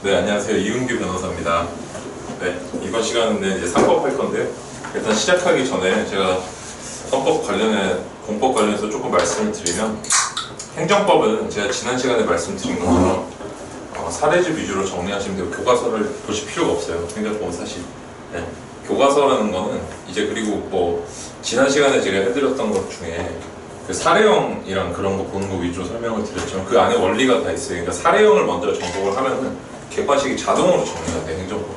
네, 안녕하세요. 이은규 변호사입니다. 네, 이번 시간은 이제 상법 할 건데요. 일단 시작하기 전에 제가 헌법 관련해, 공법 관련해서 조금 말씀을 드리면, 행정법은 제가 지난 시간에 말씀드린 것처럼 사례집 위주로 정리하시면 되고, 교과서를 보실 필요가 없어요. 행정법은 사실. 네, 교과서라는 거는 이제, 그리고 뭐 지난 시간에 제가 해드렸던 것 중에 그 사례형이랑 그런 거 보는 거 위주로 설명을 드렸지만, 그 안에 원리가 다 있어요. 그러니까 사례형을 먼저 정복을 하면은 객관식이 자동으로 정리가 돼, 행정법은.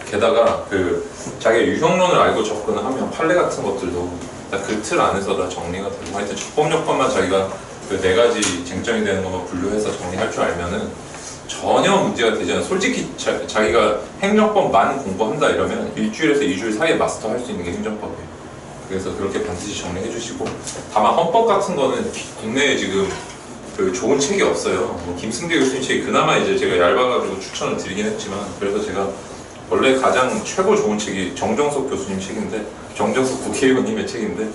게다가 그 자기가 유형론을 알고 접근을 하면 판례 같은 것들도 그 틀 안에서 다 정리가 되고, 하여튼 적법요건만 자기가 그 네 가지 쟁점이 되는 것만 분류해서 정리할 줄 알면은 전혀 문제가 되지 않아요. 솔직히 자기가 행정법만 공부한다 이러면 일주일에서 2주일 사이에 마스터할 수 있는 게 행정법이에요. 그래서 그렇게 반드시 정리해 주시고, 다만 헌법 같은 거는 국내에 지금 그 좋은 책이 없어요. 뭐 김승대 교수님 책이 그나마 이제 제가 얇아가지고 추천을 드리긴 했지만, 그래서 제가 원래 가장 최고 좋은 책이 정정석 교수님 책인데, 정정석 국회의원님의 책인데,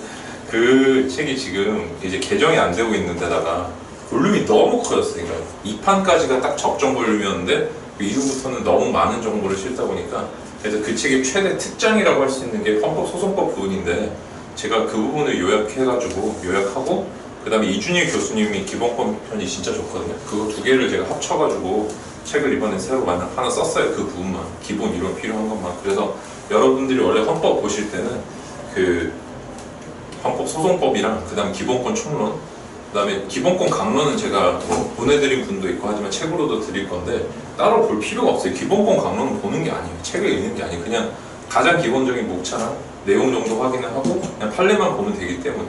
그 책이 지금 이제 개정이 안 되고 있는 데다가 볼륨이 너무 커졌어요. 그러니까 2판까지가 딱 적정 볼륨이었는데 그 이후부터는 너무 많은 정보를 실다 보니까, 그래서 그 책의 최대 특장이라고 할 수 있는 게 헌법소송법 부분인데, 제가 그 부분을 요약하고 그 다음에 이준일 교수님이 기본법 편이 진짜 좋거든요. 그거 두 개를 제가 합쳐가지고 책을 이번에 새로 하나 썼어요. 그 부분만, 기본 이론 필요한 것만. 그래서 여러분들이 원래 헌법 보실 때는 그 헌법소송법이랑 그 다음 기본권 총론, 그 다음에 기본권 강론은 제가 뭐 보내드린 분도 있고 하지만 책으로도 드릴 건데, 따로 볼 필요가 없어요. 기본권 강론은 보는 게 아니에요. 책을 읽는 게 아니에요. 그냥 가장 기본적인 목차랑 내용 정도 확인을 하고 그냥 판례만 보면 되기 때문에,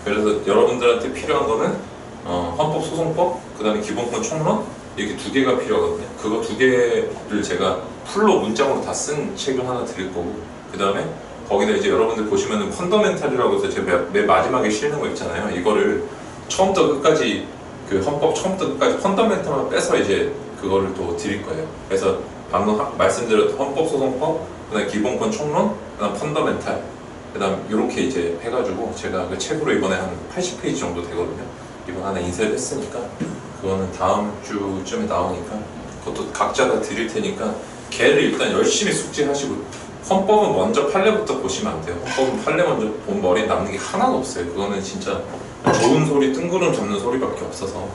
그래서 여러분들한테 필요한 거는 헌법소송법, 그 다음에 기본권 총론, 이렇게 두 개가 필요하거든요. 그거 두 개를 제가 풀로 문장으로 다 쓴 책을 하나 드릴 거고, 그 다음에 거기다 이제 여러분들 보시면은 펀더멘탈이라고 해서 제가 맨 마지막에 실는 거 있잖아요. 이거를 처음부터 끝까지, 그 헌법 처음부터 끝까지 펀더멘탈만 빼서 이제 그거를 또 드릴 거예요. 그래서 방금 말씀드렸던 헌법소송법, 그 다음에 기본권 총론, 그 다음 펀더멘탈, 그 다음 이렇게 이제 해가지고 제가 그 책으로 이번에 한 80페이지 정도 되거든요. 이번 하나 인쇄를 했으니까 그거는 다음 주쯤에 나오니까 그것도 각자 다 드릴 테니까 걔를 일단 열심히 숙지하시고, 헌법은 먼저 판례부터 보시면 안 돼요. 헌법은 판례 먼저 본 머리에 남는 게 하나도 없어요. 그거는 진짜 좋은 소리, 뜬구름 잡는 소리밖에 없어서,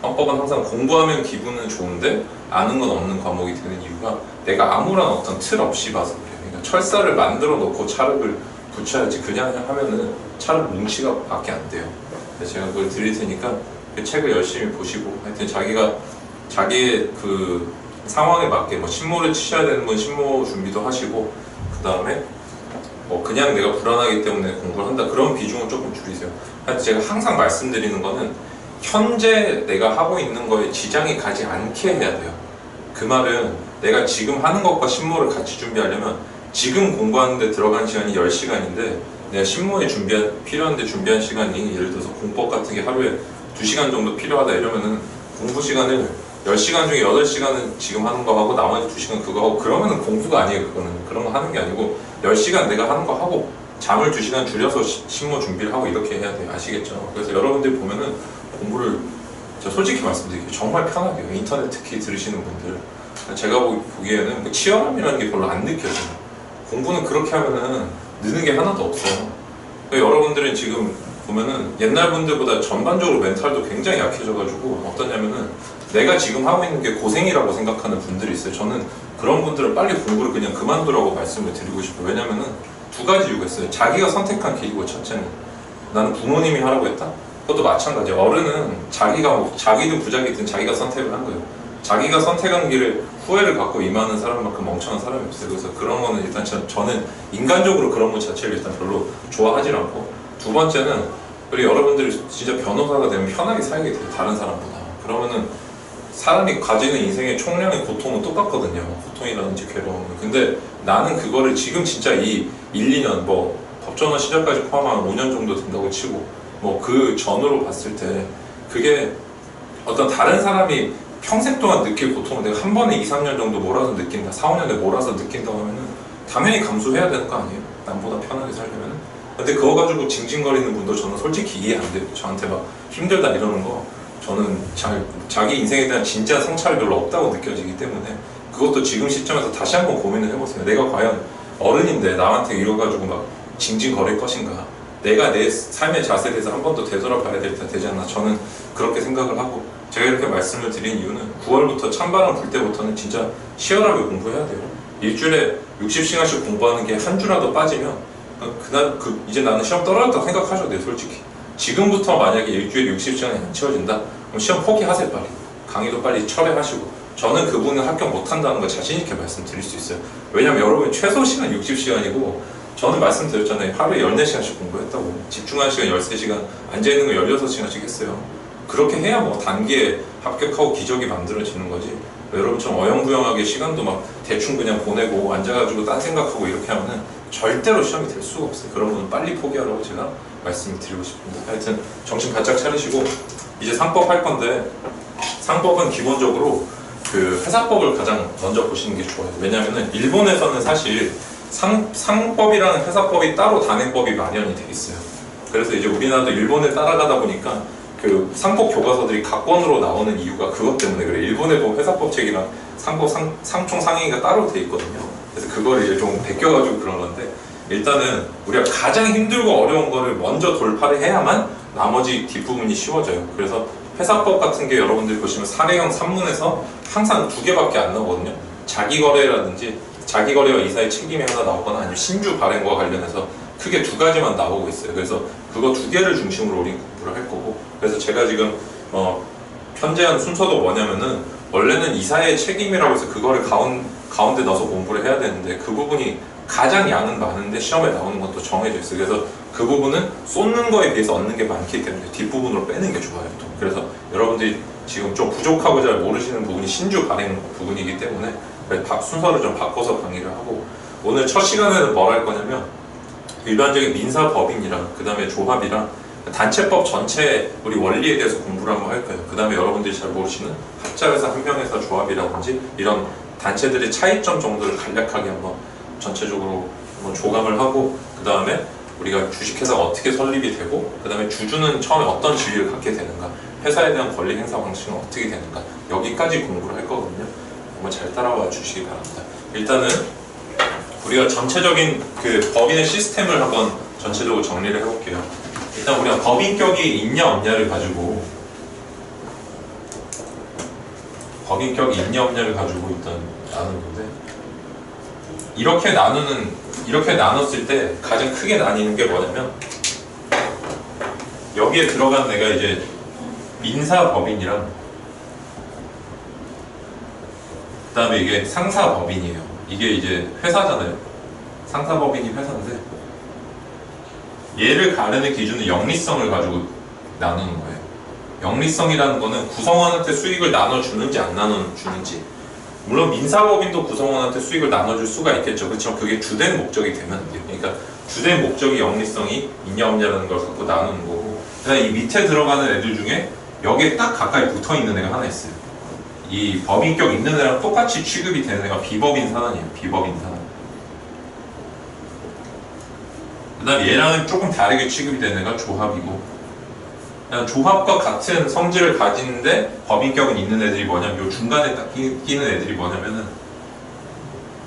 헌법은 항상 공부하면 기분은 좋은데 아는 건 없는 과목이 되는 이유가, 내가 아무런 어떤 틀 없이 봐서 그래요. 그러니까 철사를 만들어 놓고 찰흙을 붙여야지, 그냥 하면은 찰흙 뭉치가 밖에 안 돼요. 그래서 제가 그걸 드릴 테니까 그 책을 열심히 보시고, 하여튼 자기가 자기의 그 상황에 맞게 뭐 신모를 치셔야 되는 건 신모 준비도 하시고, 그 다음에 뭐 그냥 내가 불안하기 때문에 공부를 한다, 그런 비중은 조금 줄이세요. 하여튼 제가 항상 말씀드리는 거는 현재 내가 하고 있는 거에 지장이 가지 않게 해야 돼요. 그 말은 내가 지금 하는 것과 신모를 같이 준비하려면, 지금 공부하는데 들어간 시간이 10시간인데 내가 신모에 필요한데 준비한 시간이, 예를 들어서 공법 같은 게 하루에 2시간 정도 필요하다 이러면은, 공부 시간을 10시간 중에 8시간은 지금 하는 거 하고 나머지 2시간 그거 하고, 그러면은 공부가 아니에요. 그거는 그런 거 하는 게 아니고, 10시간 내가 하는 거 하고 잠을 2시간 줄여서 신모 준비를 하고 이렇게 해야 돼요. 아시겠죠? 그래서 여러분들이 보면은 공부를, 제가 솔직히 말씀드릴게요, 정말 편하게 해요. 인터넷 특히 들으시는 분들, 제가 보기에는 그 치열함이라는 게 별로 안 느껴져요. 공부는 그렇게 하면은 느는 게 하나도 없어요. 그러니까 여러분들은 지금 보면은 옛날 분들보다 전반적으로 멘탈도 굉장히 약해져가지고, 어떠냐면은 내가 지금 하고 있는 게 고생이라고 생각하는 분들이 있어요. 저는 그런 분들은 빨리 공부를 그냥 그만두라고 말씀을 드리고 싶어요. 왜냐면은 두 가지 이유가 있어요. 자기가 선택한 길이고, 첫째는 나는 부모님이 하라고 했다? 그것도 마찬가지예요. 어른은 자기가 뭐 자기든 부자기든 자기가 선택을 한 거예요. 자기가 선택한 길을 후회를 갖고 임하는 사람만큼 멍청한 사람이 없어요. 그래서 그런 거는 일단 저는 인간적으로 그런 것 자체를 일단 별로 좋아하지 않고, 두 번째는, 그리고 여러분들이 진짜 변호사가 되면 편하게 살게 돼요. 다른 사람보다. 그러면은 사람이 가지는 인생의 총량의 고통은 똑같거든요. 고통이라든지 괴로움은. 근데 나는 그거를 지금 진짜 이 1, 2년, 뭐 법전화 시절까지 포함하면 5년 정도 된다고 치고, 뭐 그 전으로 봤을 때 그게 어떤 다른 사람이 평생 동안 느낄 고통을 내가 한 번에 2, 3년 정도 몰아서 느낀다, 4, 5년에 몰아서 느낀다고 하면은 당연히 감수해야 되는 거 아니에요? 남보다 편하게 살려면은. 근데 그거 가지고 징징거리는 분도 저는 솔직히 이해 안 돼요. 저한테 막 힘들다 이러는 거, 저는 자기 인생에 대한 진짜 성찰이 별로 없다고 느껴지기 때문에, 그것도 지금 시점에서 다시 한번 고민을 해보세요. 내가 과연 어른인데 남한테 이러가지고 막 징징거릴 것인가? 내가 내 삶의 자세에 대해서 한 번 더 되돌아봐야 될 때 되지 않나? 저는 그렇게 생각을 하고, 제가 이렇게 말씀을 드린 이유는 9월부터 찬바람 불 때부터는 진짜 치열하게 공부해야 돼요. 일주일에 60시간씩 공부하는 게 한 주라도 빠지면 그날 이제 나는 시험 떨어졌다고 생각하셔도 돼요. 솔직히 지금부터 만약에 일주일에 60시간이 안 채워진다 그럼 시험 포기하세요. 빨리 강의도 빨리 철회하시고. 저는 그분은 합격 못한다는 거 자신 있게 말씀드릴 수 있어요. 왜냐면 여러분 최소 시간 60시간이고 저는 말씀드렸잖아요. 하루에 14시간씩 공부했다고. 집중하는 시간 13시간, 앉아있는 거 16시간씩 했어요. 그렇게 해야 뭐 단기에 합격하고 기적이 만들어지는 거지. 여러분처럼 어영부영하게 시간도 막 대충 그냥 보내고 앉아가지고 딴 생각하고 이렇게 하면은 절대로 시험이 될 수가 없어요. 그런 분은 빨리 포기하라고 제가 말씀을 드리고 싶습니다. 하여튼 정신 바짝 차리시고 이제 상법 할 건데, 상법은 기본적으로 그 회사법을 가장 먼저 보시는 게 좋아요. 왜냐면은 일본에서는 사실 상법이라는 회사법이 따로 단행법이 만연이 돼 있어요. 그래서 이제 우리나라도 일본을 따라가다 보니까 그 상법 교과서들이 각권으로 나오는 이유가 그것 때문에 그래요. 일본에 보면 회사법 책이랑 상법 상총 상행위가 따로 돼 있거든요. 그래서 그걸 이제 좀 베껴가지고 그런 건데, 일단은 우리가 가장 힘들고 어려운 거를 먼저 돌파를 해야만 나머지 뒷부분이 쉬워져요. 그래서 회사법 같은 게 여러분들 보시면 사례형 산문에서 항상 2개밖에 안 나오거든요. 자기거래라든지 자기거래와 이사의 책임이 하나 나오거나 아니면 신주 발행과 관련해서 크게 2가지만 나오고 있어요. 그래서 그거 2개를 중심으로 우리 공부를 할 거고, 그래서 제가 지금 편제한 순서도 뭐냐면은 원래는 이사의 책임이라고 해서 그거를 가운데 넣어서 공부를 해야 되는데 그 부분이 가장 양은 많은데 시험에 나오는 것도 정해져 있어요. 그래서 그 부분은 쏟는 거에 비해서 얻는 게 많기 때문에 뒷부분으로 빼는 게 좋아요. 또. 그래서 여러분들이 지금 좀 부족하고 잘 모르시는 부분이 신주 발행 부분이기 때문에 순서를 좀 바꿔서 강의를 하고, 오늘 첫 시간에는 뭘 할 거냐면 일반적인 민사법인이랑 그 다음에 조합이랑 단체법 전체 우리 원리에 대해서 공부를 한번 할 거예요. 그 다음에 여러분들이 잘 모르시는 합자회사, 한명회사, 조합이라든지 이런 단체들의 차이점 정도를 간략하게 한번 전체적으로 한번 조감을 하고, 그 다음에 우리가 주식회사가 어떻게 설립이 되고, 그 다음에 주주는 처음에 어떤 지위를 갖게 되는가, 회사에 대한 권리 행사 방식은 어떻게 되는가, 여기까지 공부를 할 거거든요. 한번 잘 따라와 주시기 바랍니다. 일단은 우리가 전체적인 그 법인의 시스템을 한번 전체적으로 정리를 해볼게요. 일단 우리가 법인격이 있냐 없냐를 가지고 일단 나누는 건데, 이렇게 나눴을 때 가장 크게 나뉘는 게 뭐냐면, 여기에 들어간 내가 이제 민사법인이랑 그 다음에 이게 상사법인이에요. 이게 이제 회사잖아요. 상사법인이 회사인데 얘를 가르는 기준은 영리성을 가지고 나누는 거예요. 영리성이라는 거는 구성원한테 수익을 나눠주는지 안 나눠주는지, 물론 민사법인도 구성원한테 수익을 나눠줄 수가 있겠죠. 그렇지만 그게 주된 목적이 되면 안 돼요. 그러니까 주된 목적이 영리성이 있냐 없냐라는 걸 갖고 나누는 거고, 그다음에 이 밑에 들어가는 애들 중에 여기에 딱 가까이 붙어있는 애가 하나 있어요. 이 법인격 있는 애랑 똑같이 취급이 되는 애가 비법인 산원이에요. 비법인 산원. 그 다음에 얘랑은 조금 다르게 취급이 되는 애가 조합이고, 그냥 조합과 같은 성질을 가지는데 법인격은 있는 애들이 뭐냐면 요 중간에 딱 끼는 애들이 뭐냐면은,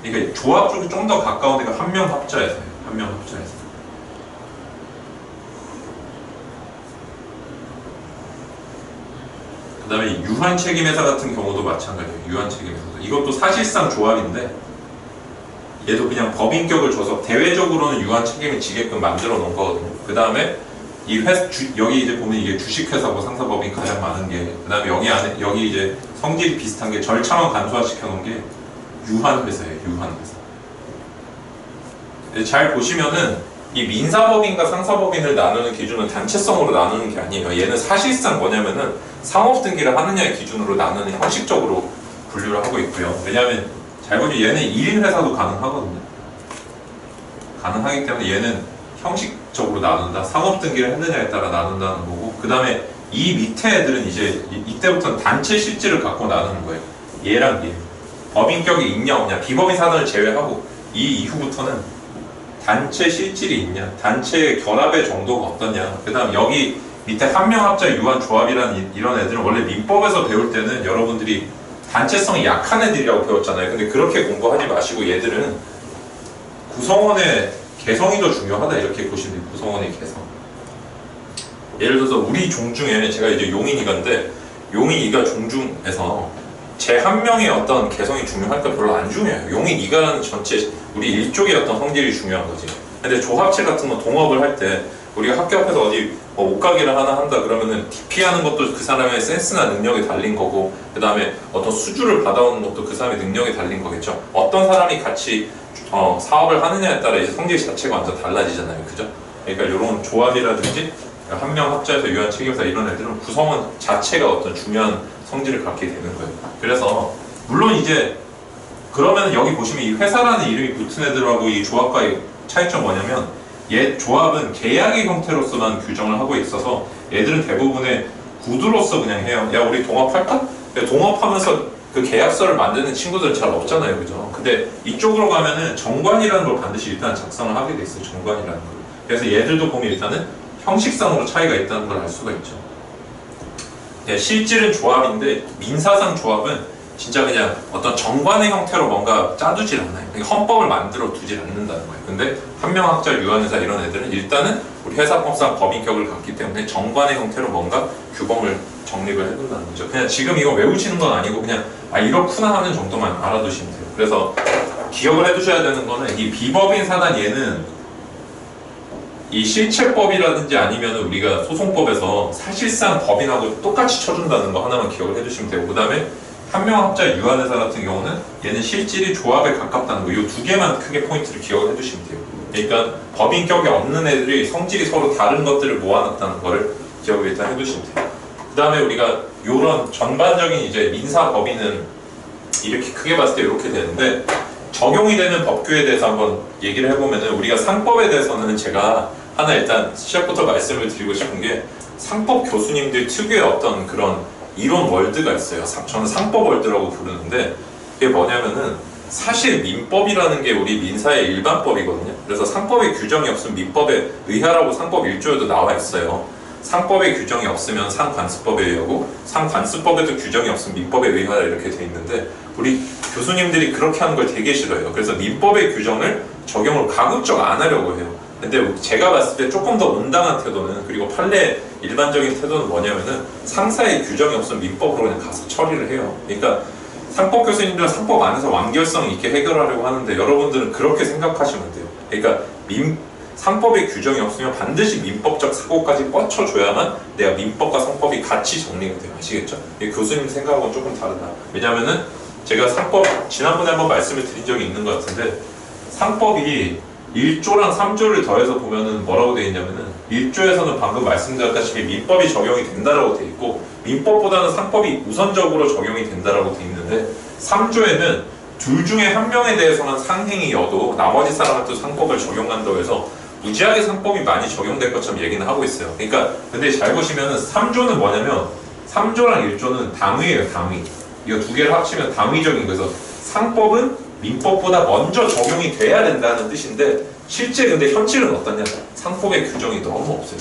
그러니까 조합 쪽이 좀 더 가까운 애가 한명합자회사예요. 한명합자회사. 그 다음에 유한책임회사 같은 경우도 마찬가지예요. 유한책임회사. 이것도 사실상 조합인데 얘도 그냥 법인격을 줘서 대외적으로는 유한책임을 지게끔 만들어 놓은 거거든요. 그 다음에 여기 이제 보면 이게 주식회사고 상사법인 가장 많은 게, 그 다음에 여기 이제 성질이 비슷한 게 절차만 간소화시켜 놓은 게 유한회사예요. 유한회사. 잘 보시면은 이 민사법인과 상사법인을 나누는 기준은 단체성으로 나누는 게 아니에요. 얘는 사실상 뭐냐면은 상업등기를 하느냐의 기준으로 나누는 형식적으로 분류를 하고 있고요. 왜냐하면 잘 보시면 얘는 1인 회사도 가능하거든요. 가능하기 때문에 얘는 형식적으로 나눈다. 상업등기를 했느냐에 따라 나눈다는 거고, 그 다음에 이 밑에 애들은 이제 이때부터는 단체 실질을 갖고 나누는 거예요. 얘랑 얘. 법인격이 있냐 없냐. 비법인 산원을 제외하고 이 이후부터는 단체 실질이 있냐, 단체의 결합의 정도가 어떠냐, 그 다음 여기 밑에 한명합자 유한조합이라는 이런 애들은 원래 민법에서 배울 때는 여러분들이 단체성이 약한 애들이라고 배웠잖아요. 근데 그렇게 공부하지 마시고 얘들은 구성원의 개성이 더 중요하다 이렇게 보시면 돼요. 구성원의 개성. 예를 들어서 우리 종 중에 제가 이제 용인이가인데 용인이가 종 중에서 제 한 명의 어떤 개성이 중요할까 별로 안 중요해요. 용인이가라는 전체 우리 일족의 어떤 성질이 중요한 거지. 근데 조합체 같은 거 동업을 할 때 우리가 학교 앞에서 어디 옷가게를 하나 한다 그러면은 DP하는 것도 그 사람의 센스나 능력이 달린 거고 그 다음에 어떤 수주를 받아오는 것도 그 사람의 능력이 달린 거겠죠. 어떤 사람이 같이 사업을 하느냐에 따라 이제 성질 자체가 완전 달라지잖아요. 그죠? 그러니까 이런 조합이라든지 한 명 학자에서 유한 체계사 이런 애들은 구성원 자체가 어떤 중요한 성질을 갖게 되는 거예요. 그래서 물론 이제 그러면 여기 보시면 이 회사라는 이름이 붙은 애들하고 이 조합과의 차이점 뭐냐면 얘 조합은 계약의 형태로서만 규정을 하고 있어서 얘들은 대부분의 구두로서 그냥 해요. 야 우리 동업할까? 동업하면서 그 계약서를 만드는 친구들은 잘 없잖아요. 그죠? 근데 이쪽으로 가면은 정관이라는 걸 반드시 일단 작성을 하게 돼 있어요. 정관이라는 걸. 그래서 얘들도 보면 일단은 형식상으로 차이가 있다는 걸 알 수가 있죠. 네, 실질은 조합인데 민사상 조합은 진짜 그냥 어떤 정관의 형태로 뭔가 짜두질 않아요. 그러니까 헌법을 만들어 두질 않는다는 거예요. 근데 한명학자, 유한회사 이런 애들은 일단은 우리 회사법상 법인격을 갖기 때문에 정관의 형태로 뭔가 규범을 정립을 해둔다는 거죠. 그냥 지금 이거 외우시는 건 아니고 그냥 이렇구나 하는 정도만 알아두시면 돼요. 그래서 기억을 해두셔야 되는 거는 이 비법인 사단 얘는 이 실체법이라든지 아니면 우리가 소송법에서 사실상 법인하고 똑같이 쳐준다는 거 하나만 기억을 해두시면 되고 그 다음에 한명학자 유한회사 같은 경우는 얘는 실질이 조합에 가깝다는 거 이 두 개만 크게 포인트를 기억을 해두시면 돼요. 그러니까 법인격이 없는 애들이 성질이 서로 다른 것들을 모아놨다는 거를 기억을 일단 해두시면 돼요. 그 다음에 우리가 이런 전반적인 이제 민사법인은 이렇게 크게 봤을 때 이렇게 되는데 적용이 되는 법규에 대해서 한번 얘기를 해보면은 우리가 상법에 대해서는 제가 하나 일단 시작부터 말씀을 드리고 싶은 게 상법 교수님들 특유의 어떤 그런 이론 월드가 있어요. 저는 상법 월드라고 부르는데 그게 뭐냐면은 사실 민법이라는 게 우리 민사의 일반법이거든요. 그래서 상법의 규정이 없으면 민법에 의하라고 상법 1조에도 나와 있어요. 상법의 규정이 없으면 상관습법에 의하고 상관습법에도 규정이 없으면 민법에 의하라 이렇게 돼 있는데 우리 교수님들이 그렇게 하는 걸 되게 싫어해요. 그래서 민법의 규정을 적용을 가급적 안 하려고 해요. 근데 제가 봤을 때 조금 더 온당한 태도는 그리고 판례 일반적인 태도는 뭐냐면은 상사의 규정이 없으면 민법으로 그냥 가서 처리를 해요. 그러니까 상법 교수님들은 상법 안에서 완결성 있게 해결하려고 하는데 여러분들은 그렇게 생각하시면 돼요. 그러니까 상법의 규정이 없으면 반드시 민법적 사고까지 뻗쳐줘야만 내가 민법과 상법이 같이 정리가 돼요. 아시겠죠? 교수님 생각하고는 조금 다르다. 왜냐면은 제가 상법 지난번에 한번 말씀을 드린 적이 있는 것 같은데 상법이 1조랑 3조를 더해서 보면은 뭐라고 되어 있냐면은 1조에서는 방금 말씀드렸다시피 민법이 적용이 된다라고 되어 있고 민법보다는 상법이 우선적으로 적용이 된다라고 되어 있는데 3조에는 둘 중에 한 명에 대해서는 상행이여도 나머지 사람한테 상법을 적용한다고 해서 무지하게 상법이 많이 적용될 것처럼 얘기는 하고 있어요. 그러니까 근데 잘 보시면은 3조는 뭐냐면 3조랑 1조는 당위예요. 당위. 이거 두 개를 합치면 당위적인 거에서 상법은 민법보다 먼저 적용이 돼야 된다는 뜻인데 실제 근데 현실은 어떠냐? 상법의 규정이 너무 없어요.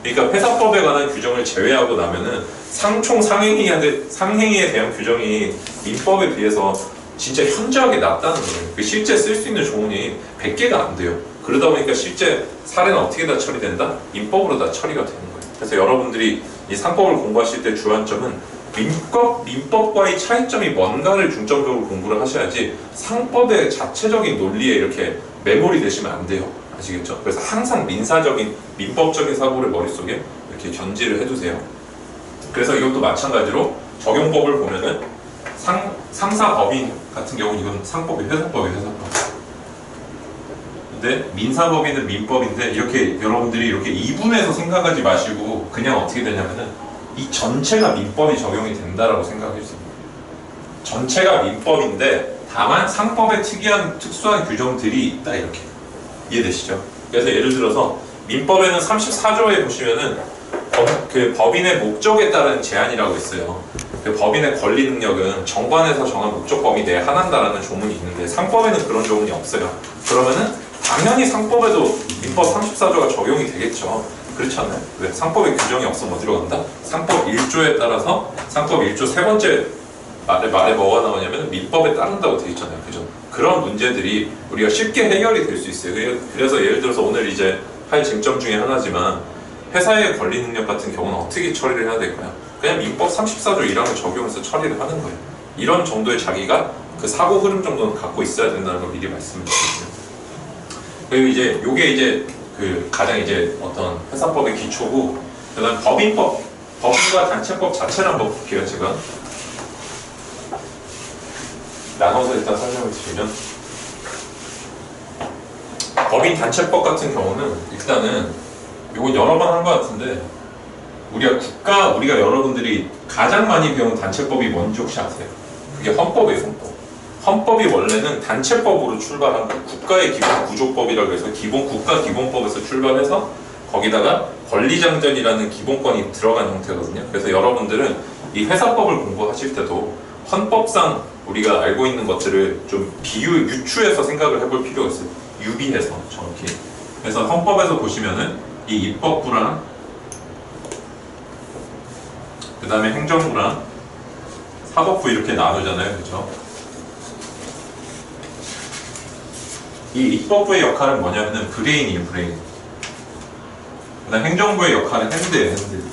그러니까 회사법에 관한 규정을 제외하고 나면은 상총 상행위에 대한 규정이 민법에 비해서 진짜 현저하게 낮다는 거예요. 실제 쓸 수 있는 조문이 100개가 안 돼요. 그러다 보니까 실제 사례는 어떻게 다 처리된다? 민법으로 다 처리가 되는 거예요. 그래서 여러분들이 이 상법을 공부하실 때 주안점은 민법과의 차이점이 뭔가를 중점적으로 공부를 하셔야지 상법의 자체적인 논리에 이렇게 매몰이 되시면 안 돼요. 아시겠죠? 그래서 항상 민법적인 사고를 머릿속에 이렇게 견지를 해두세요. 그래서 이것도 마찬가지로 적용법을 보면은 상사법인 같은 경우는 이건 상법이 회사법이에요. 회사법. 근데 민사법인은 민법인데 이렇게 여러분들이 이렇게 이분해서 생각하지 마시고 그냥 어떻게 되냐면은 이 전체가 민법이 적용이 된다라고 생각해 주세요. 전체가 민법인데 다만 상법에 특수한 규정들이 있다 이렇게 이해되시죠? 그래서 예를 들어서 민법에는 34조에 보시면은 그 법인의 목적에 따른 제한이라고 있어요. 그 법인의 권리 능력은 정관에서 정한 목적 범위 내에 한한다라는 조문이 있는데 상법에는 그런 조문이 없어요. 그러면은 당연히 상법에도 민법 34조가 적용이 되겠죠. 그렇지 않나요? 왜? 상법의 규정이 없으면 어디로 간다? 상법 1조에 따라서 상법 1조 세 번째 말에 뭐가 나오냐면 민법에 따른다고 되어 있잖아요. 그죠? 그런 문제들이 우리가 쉽게 해결이 될 수 있어요. 그래서 예를 들어서 오늘 이제 할 쟁점 중에 하나지만 회사의 권리 능력 같은 경우는 어떻게 처리를 해야 될까요? 그냥 민법 34조 1항을 적용해서 처리를 하는 거예요. 이런 정도의 자기가 그 사고 흐름 정도는 갖고 있어야 된다는 걸 미리 말씀을 드리고요. 그리고 이제 요게 이제 그 가장 이제 어떤 회사법의 기초고, 그다음 법인법, 법인과 단체법 자체를 한번 볼게요. 제가 나눠서 일단 설명을 드리면, 법인 단체법 같은 경우는 일단은 이건 여러 번 한 것 같은데, 우리가 여러분들이 가장 많이 배운 단체법이 뭔지 혹시 아세요? 그게 헌법이에요. 헌법이 원래는 단체법으로 출발한 거예요. 국가의 기본 구조법이라고 해서 국가 기본법에서 출발해서 거기다가 권리장전이라는 기본권이 들어간 형태거든요. 그래서 여러분들은 이 회사법을 공부하실 때도 헌법상 우리가 알고 있는 것들을 좀 유추해서 생각을 해볼 필요가 있어요. 유비해서 정확히. 그래서 헌법에서 보시면은 이 입법부랑 그 다음에 행정부랑 사법부 이렇게 나누잖아요. 그죠? 이 입법부의 역할은 뭐냐면은 브레인이에요. 브레인. 그 다음 행정부의 역할은 핸드예요. 핸드.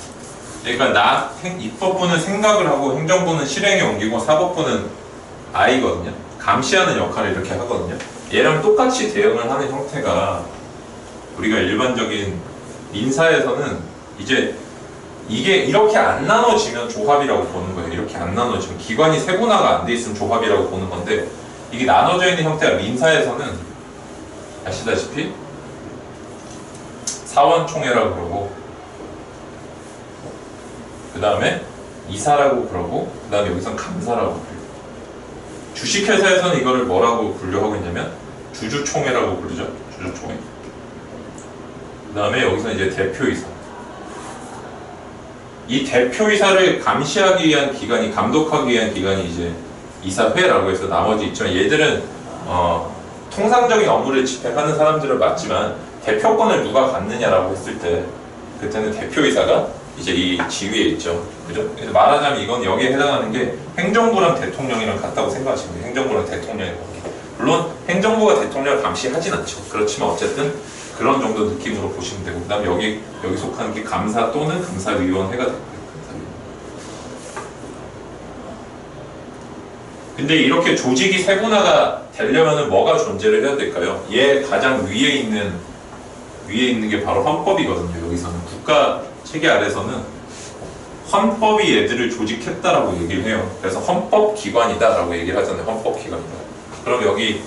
그러니까 입법부는 생각을 하고 행정부는 실행에 옮기고 사법부는 아이거든요. 감시하는 역할을 이렇게 하거든요. 얘랑 똑같이 대응을 하는 형태가 우리가 일반적인 민사에서는 이제 이게 이렇게 안 나눠지면 조합이라고 보는 거예요. 이렇게 안 나눠지면 기관이 세분화가 안 돼 있으면 조합이라고 보는 건데, 이게 나눠져 있는 형태가 민사에서는 아시다시피 사원총회라고 그러고, 그 다음에 이사라고 그러고, 그 다음에 여기선 감사라고 불려요. 주식회사에서는 이거를 뭐라고 분류하고 있냐면 주주총회라고 부르죠. 주주총회. 그 다음에 여기서 이제 대표이사. 이 대표이사를 감시하기 위한 기관이, 감독하기 위한 기관이 이제 이사회라고 해서 나머지 있지만, 얘들은 통상적인 업무를 집행하는 사람들은 맞지만 대표권을 누가 갖느냐라고 했을 때 그때는 대표이사가 이제 이 지위에 있죠. 그죠? 그래서 말하자면 이건 여기에 해당하는 게 행정부랑 대통령이랑 같다고 생각하시면 돼요. 행정부랑 대통령의 관계. 물론 행정부가 대통령을 감시하진 않죠. 그렇지만 어쨌든 그런 정도 느낌으로 보시면 되고, 그 다음에 여기 속하는 게 감사 또는 감사위원회가 되고요. 근데 이렇게 조직이 세분화가 되려면 뭐가 존재를 해야 될까요? 얘 가장 위에 있는 게 바로 헌법이거든요. 여기서는 국가 체계 아래서는 헌법이 얘들을 조직했다라고 얘기를 해요. 그래서 헌법기관이다라고 얘기를 하잖아요. 헌법기관이다. 그럼 여기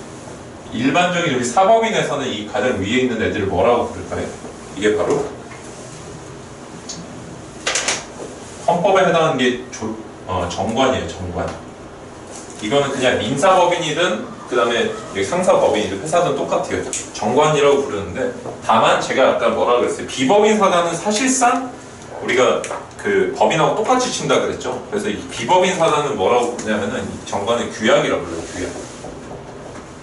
일반적인 우리 사법인에서는 이 가장 위에 있는 애들을 뭐라고 부를까요? 이게 바로 헌법에 해당하는 게 정관이에요. 정관. 이거는 그냥 민사법인이든 그 다음에 상사법인이든 회사든 똑같아요. 정관이라고 부르는데, 다만 제가 아까 뭐라 그랬어요? 비법인 사단은 사실상 우리가 그 법인하고 똑같이 친다 그랬죠. 그래서 이 비법인 사단은 뭐라고 부르냐면은 정관의 규약이라고 불러요. 규약.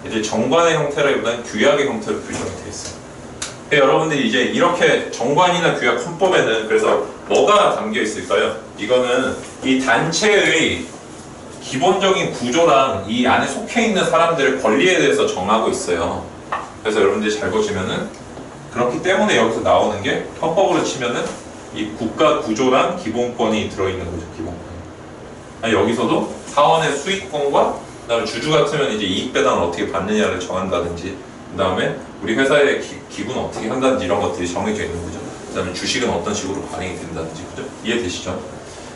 이제 정관의 형태라기보다는 규약의 형태로 구성이 되어 있어요. 여러분들이 이제 이렇게 정관이나 규약 헌법에는 그래서 뭐가 담겨 있을까요? 이거는 이 단체의 기본적인 구조랑 이 안에 속해 있는 사람들의 권리에 대해서 정하고 있어요. 그래서 여러분들이 잘 보시면은, 그렇기 때문에 여기서 나오는 게 헌법으로 치면은 이 국가 구조랑 기본권이 들어있는 거죠. 기본권. 여기서도 사원의 수익권과 그다음에 주주 같으면 이제 이익 배당을 어떻게 받느냐를 정한다든지, 그다음에 우리 회사의 기부는 어떻게 한다든지 이런 것들이 정해져 있는 거죠. 그다음에 주식은 어떤 식으로 발행이 된다든지, 그죠? 이해되시죠?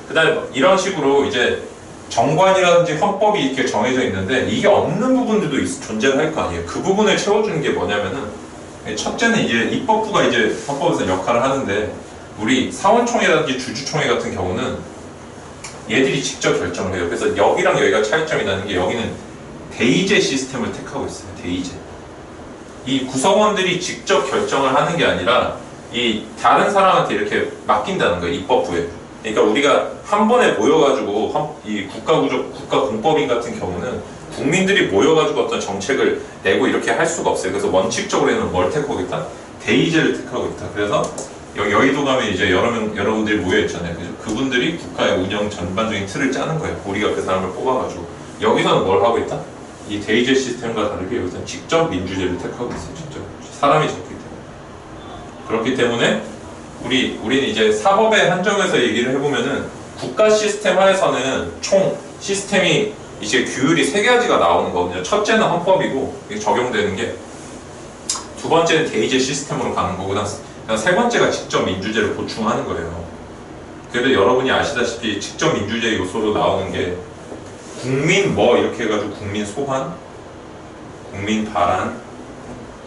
그다음에 이런 식으로 이제 정관이라든지 헌법이 이렇게 정해져 있는데, 이게 없는 부분들도 존재를 할 거 아니에요. 그 부분을 채워주는 게 뭐냐면은, 첫째는 이제 입법부가 이제 헌법에서 역할을 하는데, 우리 사원총회라든지 주주총회 같은 경우는 얘들이 직접 결정을 해요. 그래서 여기랑 여기가 차이점이 나는 게, 여기는 대의제 시스템을 택하고 있어요. 대의제. 이 구성원들이 직접 결정을 하는 게 아니라 이 다른 사람한테 이렇게 맡긴다는 거예요. 입법부에. 그러니까 우리가 한 번에 모여가지고 이 국가공법인 같은 경우는 국민들이 모여가지고 어떤 정책을 내고 이렇게 할 수가 없어요. 그래서 원칙적으로 얘는 뭘 택하고 있다? 대의제를 택하고 있다. 그래서 여의도 가면 이제 여러분들이 모여있잖아요. 그죠? 그분들이 국가의 운영 전반적인 틀을 짜는 거예요. 우리가 그 사람을 뽑아가지고. 여기서는 뭘 하고 있다? 이 대의제 시스템과 다르게 여기서는 직접 민주제를 택하고 있어요. 직접. 사람이 적기 때문에. 그렇기 때문에 우리는 이제 사법의 한정에서 얘기를 해보면은 국가 시스템 하에서는 총 시스템이 이제 규율이 세 가지가 나오는 거거든요. 첫째는 헌법이고 이게 적용되는 게, 두 번째는 대의제 시스템으로 가는 거고, 그다음 세 번째가 직접 민주제를 보충하는 거예요. 그래도 여러분이 아시다시피 직접 민주제 요소로 나오는 게 국민 뭐 이렇게 해가지고 국민 소환, 국민 발안,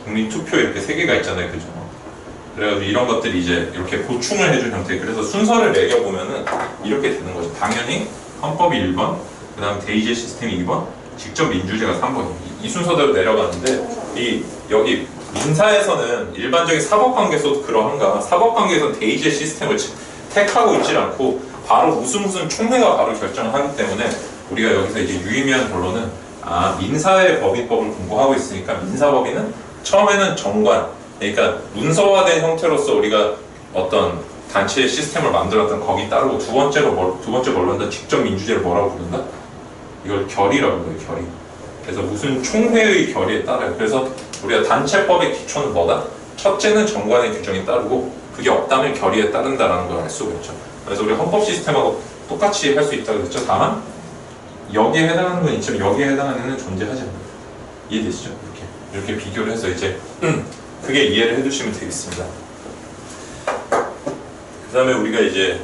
국민 투표 이렇게 세 개가 있잖아요, 그죠? 그래가지고 이런 것들이 이제 이렇게 보충을 해준 형태. 그래서 순서를 매겨보면은 이렇게 되는 거죠. 당연히 헌법이 1번, 그 다음 대의제 시스템이 2번, 직접 민주제가 3번. 이 순서대로 내려가는데, 여기 민사에서는 일반적인 사법관계에서도 그러한가, 사법관계에서는 대의제 시스템을 택하고 있질 않고 바로 무슨 총회가 바로 결정을 하기 때문에 우리가 여기서 이제 유의미한 결론은, 민사의 법인법을 공부하고 있으니까 민사법인은 처음에는 정관, 그러니까 문서화된 형태로서 우리가 어떤 단체의 시스템을 만들었던 거기 따르고, 두 번째 뭘로 한다? 직접 민주제를 뭐라고 부른다? 이걸 결의라고 해요, 결의. 그래서 무슨 총회의 결의에 따라요. 그래서 우리가 단체법의 기초는 뭐다? 첫째는 정관의 규정에 따르고, 그게 없다면 결의에 따른다라는 걸 알 수가 있죠. 그래서 우리 헌법 시스템하고 똑같이 할 수 있다고 했죠. 다만 여기에 해당하는 건 있지만 여기에 해당하는 애는 존재하지 않아요. 이해되시죠? 이렇게 비교를 해서 이제 그게 이해를 해두시면 되겠습니다. 그 다음에 우리가 이제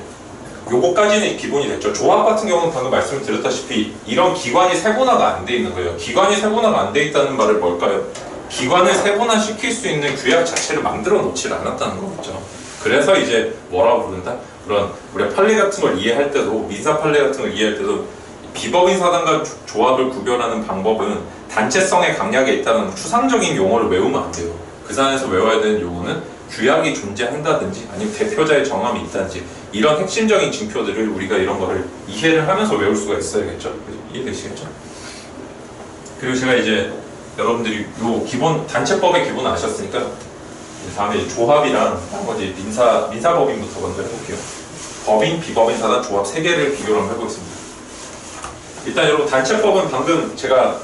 요거까지는 기본이 됐죠. 조합 같은 경우는 방금 말씀을 드렸다시피 이런 기관이 세분화가 안 돼 있는 거예요. 기관이 세분화가 안 돼 있다는 말은 뭘까요? 기관을 세분화시킬 수 있는 규약 자체를 만들어 놓질 않았다는 거겠죠. 그래서 이제 뭐라고 부른다? 그런 우리가 판례 같은 걸 이해할 때도, 민사 판례 같은 걸 이해할 때도 비법인 사단과 조합을 구별하는 방법은 단체성의 강약에 있다는 추상적인 용어를 외우면 안 돼요. 그 산에서 외워야 되는 용어는 규약이 존재한다든지 아니면 대표자의 정함이 있다든지 이런 핵심적인 징표들을 우리가 이런 거를 이해를 하면서 외울 수가 있어야겠죠. 이해되시겠죠? 그리고 제가 이제 여러분들이 요 기본 단체법의 기본 아셨으니까 다음에 이제 조합이랑 나머지 민사법인부터 먼저 해볼게요. 법인, 비법인, 사단, 조합 세 개를 비교를 한번 해보겠습니다. 일단 여러분 단체법은 방금 제가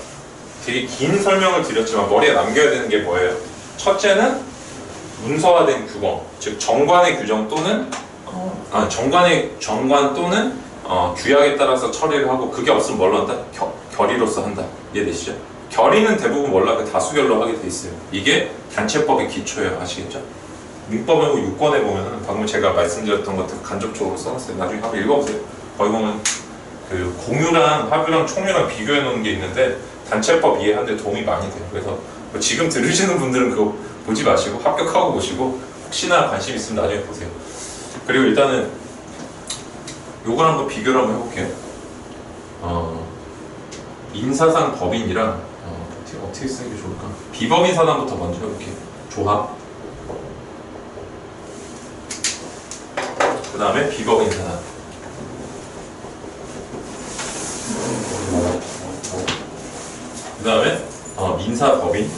되게 긴 설명을 드렸지만 머리에 남겨야 되는 게 뭐예요? 첫째는 문서화된 규범, 즉 정관의 규정 또는 정관 또는 규약에 따라서 처리를 하고, 그게 없으면 뭘로 한다? 결의로서 한다. 이해되시죠? 결의는 대부분 뭘로 하게? 다수결로 하게 돼 있어요. 이게 단체법의 기초예요. 아시겠죠? 민법하고 유권에 보면은 방금 제가 말씀드렸던 것들 간접적으로 써놨어요. 나중에 한번 읽어보세요. 거기 보면 그 공유랑 합유랑 총유랑 비교해 놓은 게 있는데 단체법 이해하는 데 도움이 많이 돼요. 그래서 뭐 지금 들으시는 분들은 그거 보지 마시고 합격하고 보시고 혹시나 관심 있으면 나중에 보세요. 그리고 일단은 요걸 한번 비교를 한번 해볼게요. 인사상 법인이랑 어떻게 쓰는 게 좋을까? 비법인 사단부터 먼저 해볼게요. 조합, 그 다음에 비법인 사단, 그 다음에 민사법인,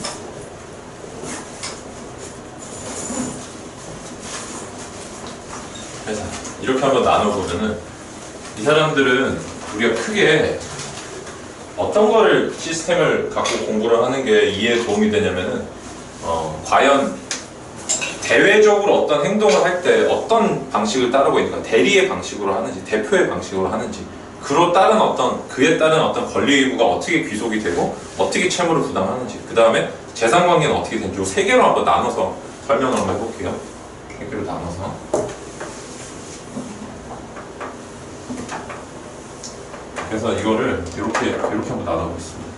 회사. 이렇게 한번 나눠보면은 이 사람들은 우리가 크게 어떤 거를 시스템을 갖고 공부를 하는 게 이해에 도움이 되냐면은 과연 대외적으로 어떤 행동을 할 때 어떤 방식을 따르고 있는가, 대리의 방식으로 하는지 대표의 방식으로 하는지, 그에 따른 어떤 권리 의무가 어떻게 귀속이 되고 어떻게 채무를 부담하는지, 그 다음에 재산관계는 어떻게 되는지, 이 세 개로 한번 나눠서 설명을 한번 해볼게요. 세 개로 나눠서. 그래서 이거를 이렇게 한번 나눠보겠습니다.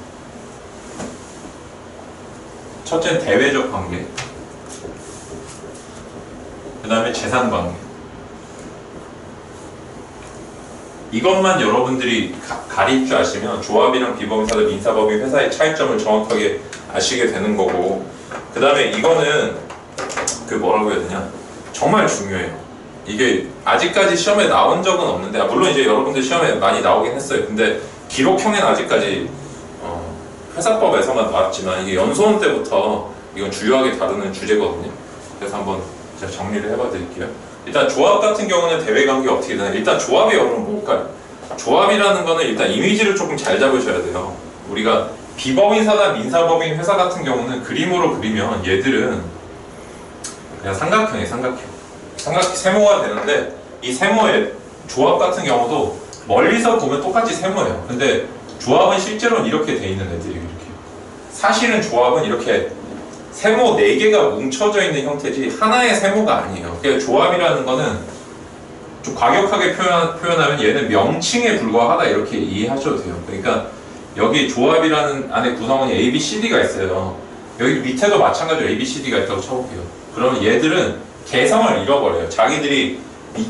첫째는 대외적 관계, 그 다음에 재산 관계. 이것만 여러분들이 가릴 줄 아시면 조합이랑 비법인사들, 민사법인, 회사의 차이점을 정확하게 아시게 되는 거고, 그 다음에 이거는 그 뭐라고 해야 되냐, 정말 중요해요. 이게 아직까지 시험에 나온 적은 없는데, 물론 이제 여러분들 시험에 많이 나오긴 했어요. 근데 기록형에는 아직까지 회사법에서만 나왔지만 이게 연수원 때부터 이건 주요하게 다루는 주제거든요. 그래서 한번 제가 정리를 해봐 드릴게요. 일단 조합 같은 경우는 대외관계 어떻게 되나? 일단 조합이 여러분 뭘까요? 조합이라는 거는 일단 이미지를 조금 잘 잡으셔야 돼요. 우리가 비법인 사단, 민사법인 회사 같은 경우는 그림으로 그리면 얘들은 그냥 삼각형이에요. 삼각형 세모가 되는데 이 세모의 조합 같은 경우도 멀리서 보면 똑같이 세모예요. 근데 조합은 실제로는 이렇게 돼 있는 애들이 이렇게. 사실은 조합은 이렇게 세모 4개가 뭉쳐져 있는 형태지 하나의 세모가 아니에요. 그러니까 조합이라는 거는 좀 과격하게 표현하면 얘는 명칭에 불과하다 이렇게 이해하셔도 돼요. 그러니까 여기 조합이라는 안에 구성원이 A, B, C, D가 있어요. 여기 밑에도 마찬가지로 A, B, C, D가 있다고 쳐볼게요. 그러면 얘들은 개성을 잃어버려요. 자기들이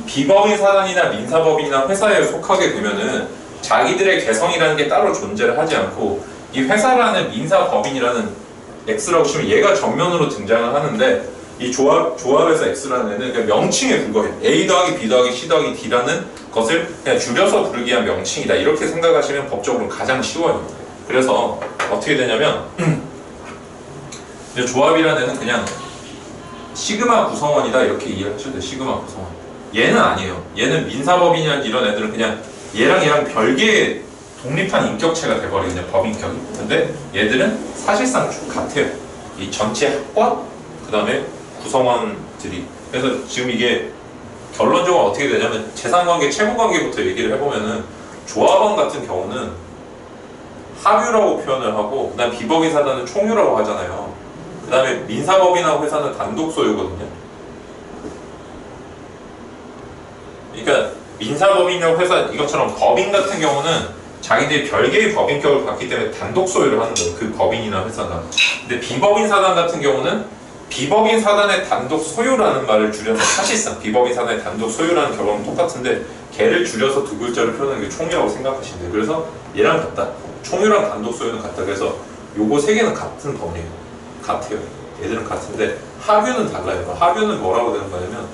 비법인 사단이나 민사법인이나 회사에 속하게 되면은 자기들의 개성이라는 게 따로 존재를 하지 않고 이 회사라는 민사법인이라는 X라고 치면 얘가 전면으로 등장을 하는데 이 조합에서 X라는 애는 그냥 명칭에 불과해요. A 더하기 B 더하기 C 더하기 D라는 것을 그냥 줄여서 부르기 위한 명칭이다. 이렇게 생각하시면 법적으로 가장 쉬워요. 그래서 어떻게 되냐면 조합이라는 애는 그냥 시그마 구성원이다 이렇게 이해하셔도 돼요. 시그마 구성원. 얘는 아니에요. 얘는 민사법인이나 이런 애들은 그냥 얘랑 별개의 독립한 인격체가 돼버리거든요. 법인격이. 근데 얘들은 사실상 같아요. 이 전체 합과 그 다음에 구성원들이. 그래서 지금 이게 결론적으로 어떻게 되냐면 재산관계, 채무관계부터 얘기를 해보면은 조합원 같은 경우는 합유라고 표현을 하고 그 다음에 비법인 사단은 총유라고 하잖아요. 그 다음에 민사법인하고 회사는 단독 소유거든요. 그러니까 민사법인이나 회사 이것처럼 법인 같은 경우는 자기들이 별개의 법인격을 갖기 때문에 단독 소유를 하는 거예요. 그 법인이나 회사가. 근데 비법인 사단 같은 경우는 비법인 사단의 단독 소유라는 말을 줄여서 사실상 비법인 사단의 단독 소유라는 결론은 똑같은데 걔를 줄여서 두 글자를 표현하는 게 총유라고 생각하시면 돼요. 그래서 얘랑 같다. 총유랑 단독 소유는 같다. 그래서 요거 세 개는 같은 범위예요. 같아요. 얘들은 같은데 합유는 달라요. 합유는 뭐라고 되는 거냐면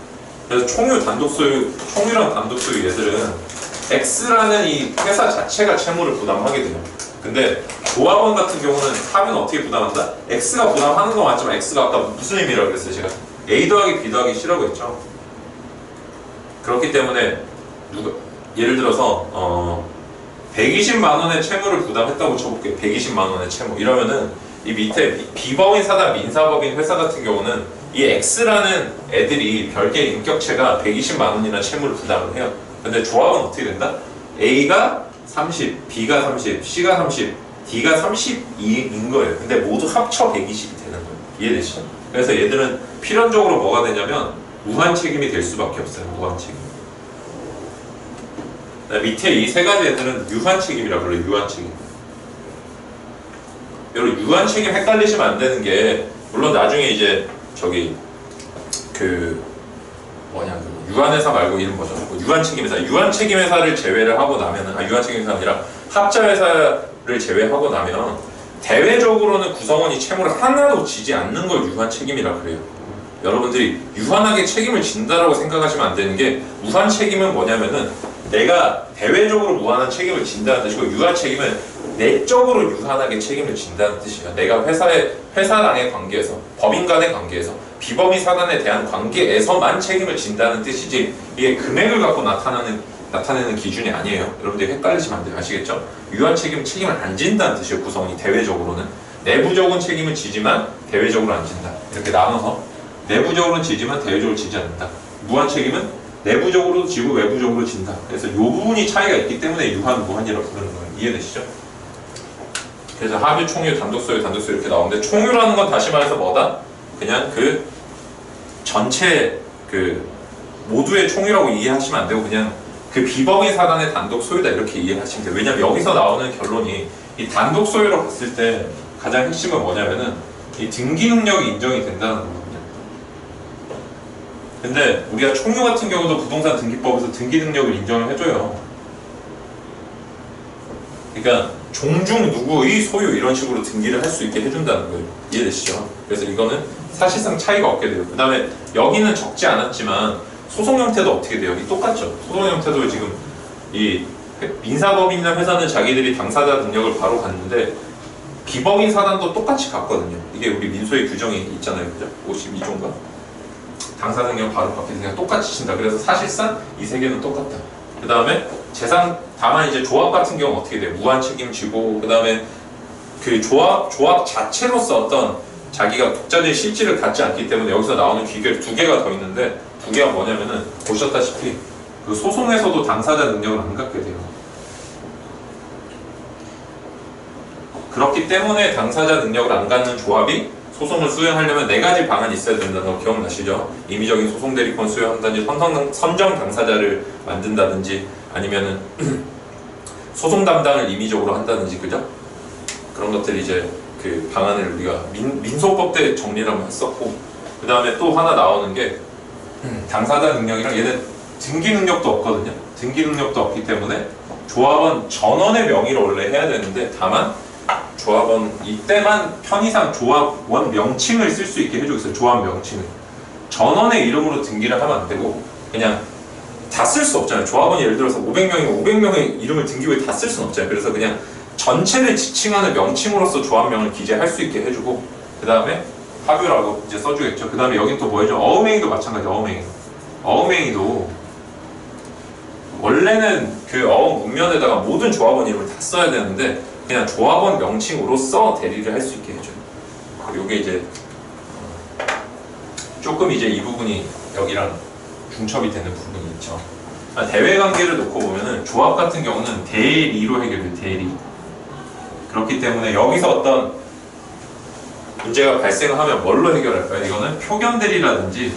그래서 총유 단독 소유, 총유랑 단독 소유 얘들은 X라는 이 회사 자체가 채무를 부담하게 돼요. 근데 조합원 같은 경우는 합유는 어떻게 부담한다? X가 부담하는 건 맞지만 X가 아까 무슨 의미라고 그랬어요? 제가 A 더하기 B 더하기 C라고 했죠. 그렇기 때문에 예를 들어서 120만 원의 채무를 부담했다고 쳐볼게요. 120만 원의 채무. 이러면은 이 밑에 비법인 사단, 민사법인 회사 같은 경우는 이 X라는 애들이 별개의 인격체가 120만 원이나 채무를 부담을 해요. 근데 조합은 어떻게 된다? A가 30, B가 30, C가 30, D가 32인 거예요. 근데 모두 합쳐 120이 되는 거예요. 이해되시죠? 그래서 얘들은 필연적으로 뭐가 되냐면 무한 책임이 될 수밖에 없어요. 무한 책임. 밑에 이 세 가지 애들은 유한 책임이라고 불러요. 유한 책임. 여러분 유한 책임 헷갈리시면 안 되는 게 물론 나중에 이제 저기 유한회사 말고 이름 뭐죠? 유한책임회사. 유한책임회사를 제외를 하고 나면은 유한책임회사가 아니라 합자회사를 제외하고 나면 대외적으로는 구성원이 채무를 하나도 지지 않는 걸 유한책임이라 그래요. 여러분들이 유한하게 책임을 진다라고 생각하시면 안 되는 게 무한 책임은 뭐냐면은 내가 대외적으로 무한한 책임을 진다는 뜻이고 유한 책임은 내적으로 유한하게 책임을 진다는 뜻이에요. 내가 회사랑의 관계에서 법인 간의 관계에서 비법인 사단에 대한 관계에서만 책임을 진다는 뜻이지 이게 금액을 갖고 나타내는 기준이 아니에요. 여러분들이 헷갈리시면 안 돼요. 아시겠죠? 유한 책임은 책임을 안 진다는 뜻이에요. 구성원이 대외적으로는 내부적인 책임을 지지만 대외적으로 안 진다. 이렇게 나눠서 내부적으로는 지지만 대외적으로 지지 않는다. 무한 책임은 내부적으로도 지고 외부적으로 진다. 그래서 이 부분이 차이가 있기 때문에 유한, 무한이라고 부르는 거예요. 이해되시죠? 그래서 합유, 총유, 단독소유, 단독소유 이렇게 나오는데 총유라는 건 다시 말해서 뭐다? 그냥 그 전체 모두의 총유라고 이해하시면 안 되고 그냥 그 비법인 사단의 단독 소유다 이렇게 이해하시면 돼요. 왜냐면 여기서 나오는 결론이 이 단독 소유로 봤을 때 가장 핵심은 뭐냐면은 이 등기 능력이 인정이 된다는 거거든요. 근데 우리가 총유 같은 경우도 부동산 등기법에서 등기 능력을 인정을 해줘요. 그러니까 종중 누구의 소유 이런 식으로 등기를 할 수 있게 해준다는 거예요. 이해되시죠? 그래서 이거는 사실상 차이가 없게 돼요. 그 다음에 여기는 적지 않았지만 소송 형태도 어떻게 돼요? 이 똑같죠? 소송 형태도 지금 이 민사법인이나 회사는 자기들이 당사자 능력을 바로 갖는데 비법인 사단도 똑같이 갖거든요. 이게 우리 민소의 규정이 있잖아요. 그죠? 52조인가? 당사 능력 바로 바뀌어서 그냥 똑같이 친다. 그래서 사실상 이 세 개는 똑같다. 그 다음에 재산, 다만 이제 조합 같은 경우는 어떻게 돼? 무한 책임지고, 그 다음에 그 조합 자체로서 어떤 자기가 독자적인 실질을 갖지 않기 때문에 여기서 나오는 귀결 두 개가 더 있는데, 두 개가 뭐냐면은 보셨다시피 그 소송에서도 당사자 능력을 안 갖게 돼요. 그렇기 때문에 당사자 능력을 안 갖는 조합이 소송을 수행하려면 네 가지 방안이 있어야 된다는 거 기억나시죠? 임의적인 소송 대리권 수행한다든지 선정 당사자를 만든다든지 아니면은 소송 담당을 임의적으로 한다든지, 그죠? 그런 것들이 이제 그 방안을 우리가 민소법 때 정리를 한번 했었고, 그 다음에 또 하나 나오는 게 당사자 능력이랑 얘는 등기 능력도 없거든요. 등기 능력도 없기 때문에 조합원 전원의 명의로 원래 해야 되는데, 다만 조합원 이때만 편의상 조합원 명칭을 쓸 수 있게 해주고 있어요. 조합 명칭을 전원의 이름으로 등기를 하면 안 되고, 그냥 다 쓸 수 없잖아요. 조합원이 예를 들어서 500명이면 500명의 이름을 등기부에 다 쓸 수는 없잖아요. 그래서 그냥 전체를 지칭하는 명칭으로서 조합명을 기재할 수 있게 해주고, 그 다음에 합유라고 이제 써주겠죠. 그 다음에 여긴 또 뭐죠? 어음행위도 마찬가지. 어음행위도 원래는 그 어음 문면에다가 모든 조합원 이름을 다 써야 되는데 그냥 조합원 명칭으로서 대리를 할 수 있게 해줘요. 이게 이제 조금 이제 이 부분이 여기랑 중첩이 되는 부분이 있죠. 대외 관계를 놓고 보면은 조합 같은 경우는 대리로 해결돼요. 대리. 그렇기 때문에 여기서 어떤 문제가 발생하면 뭘로 해결할까요? 이거는 표견 대리라든지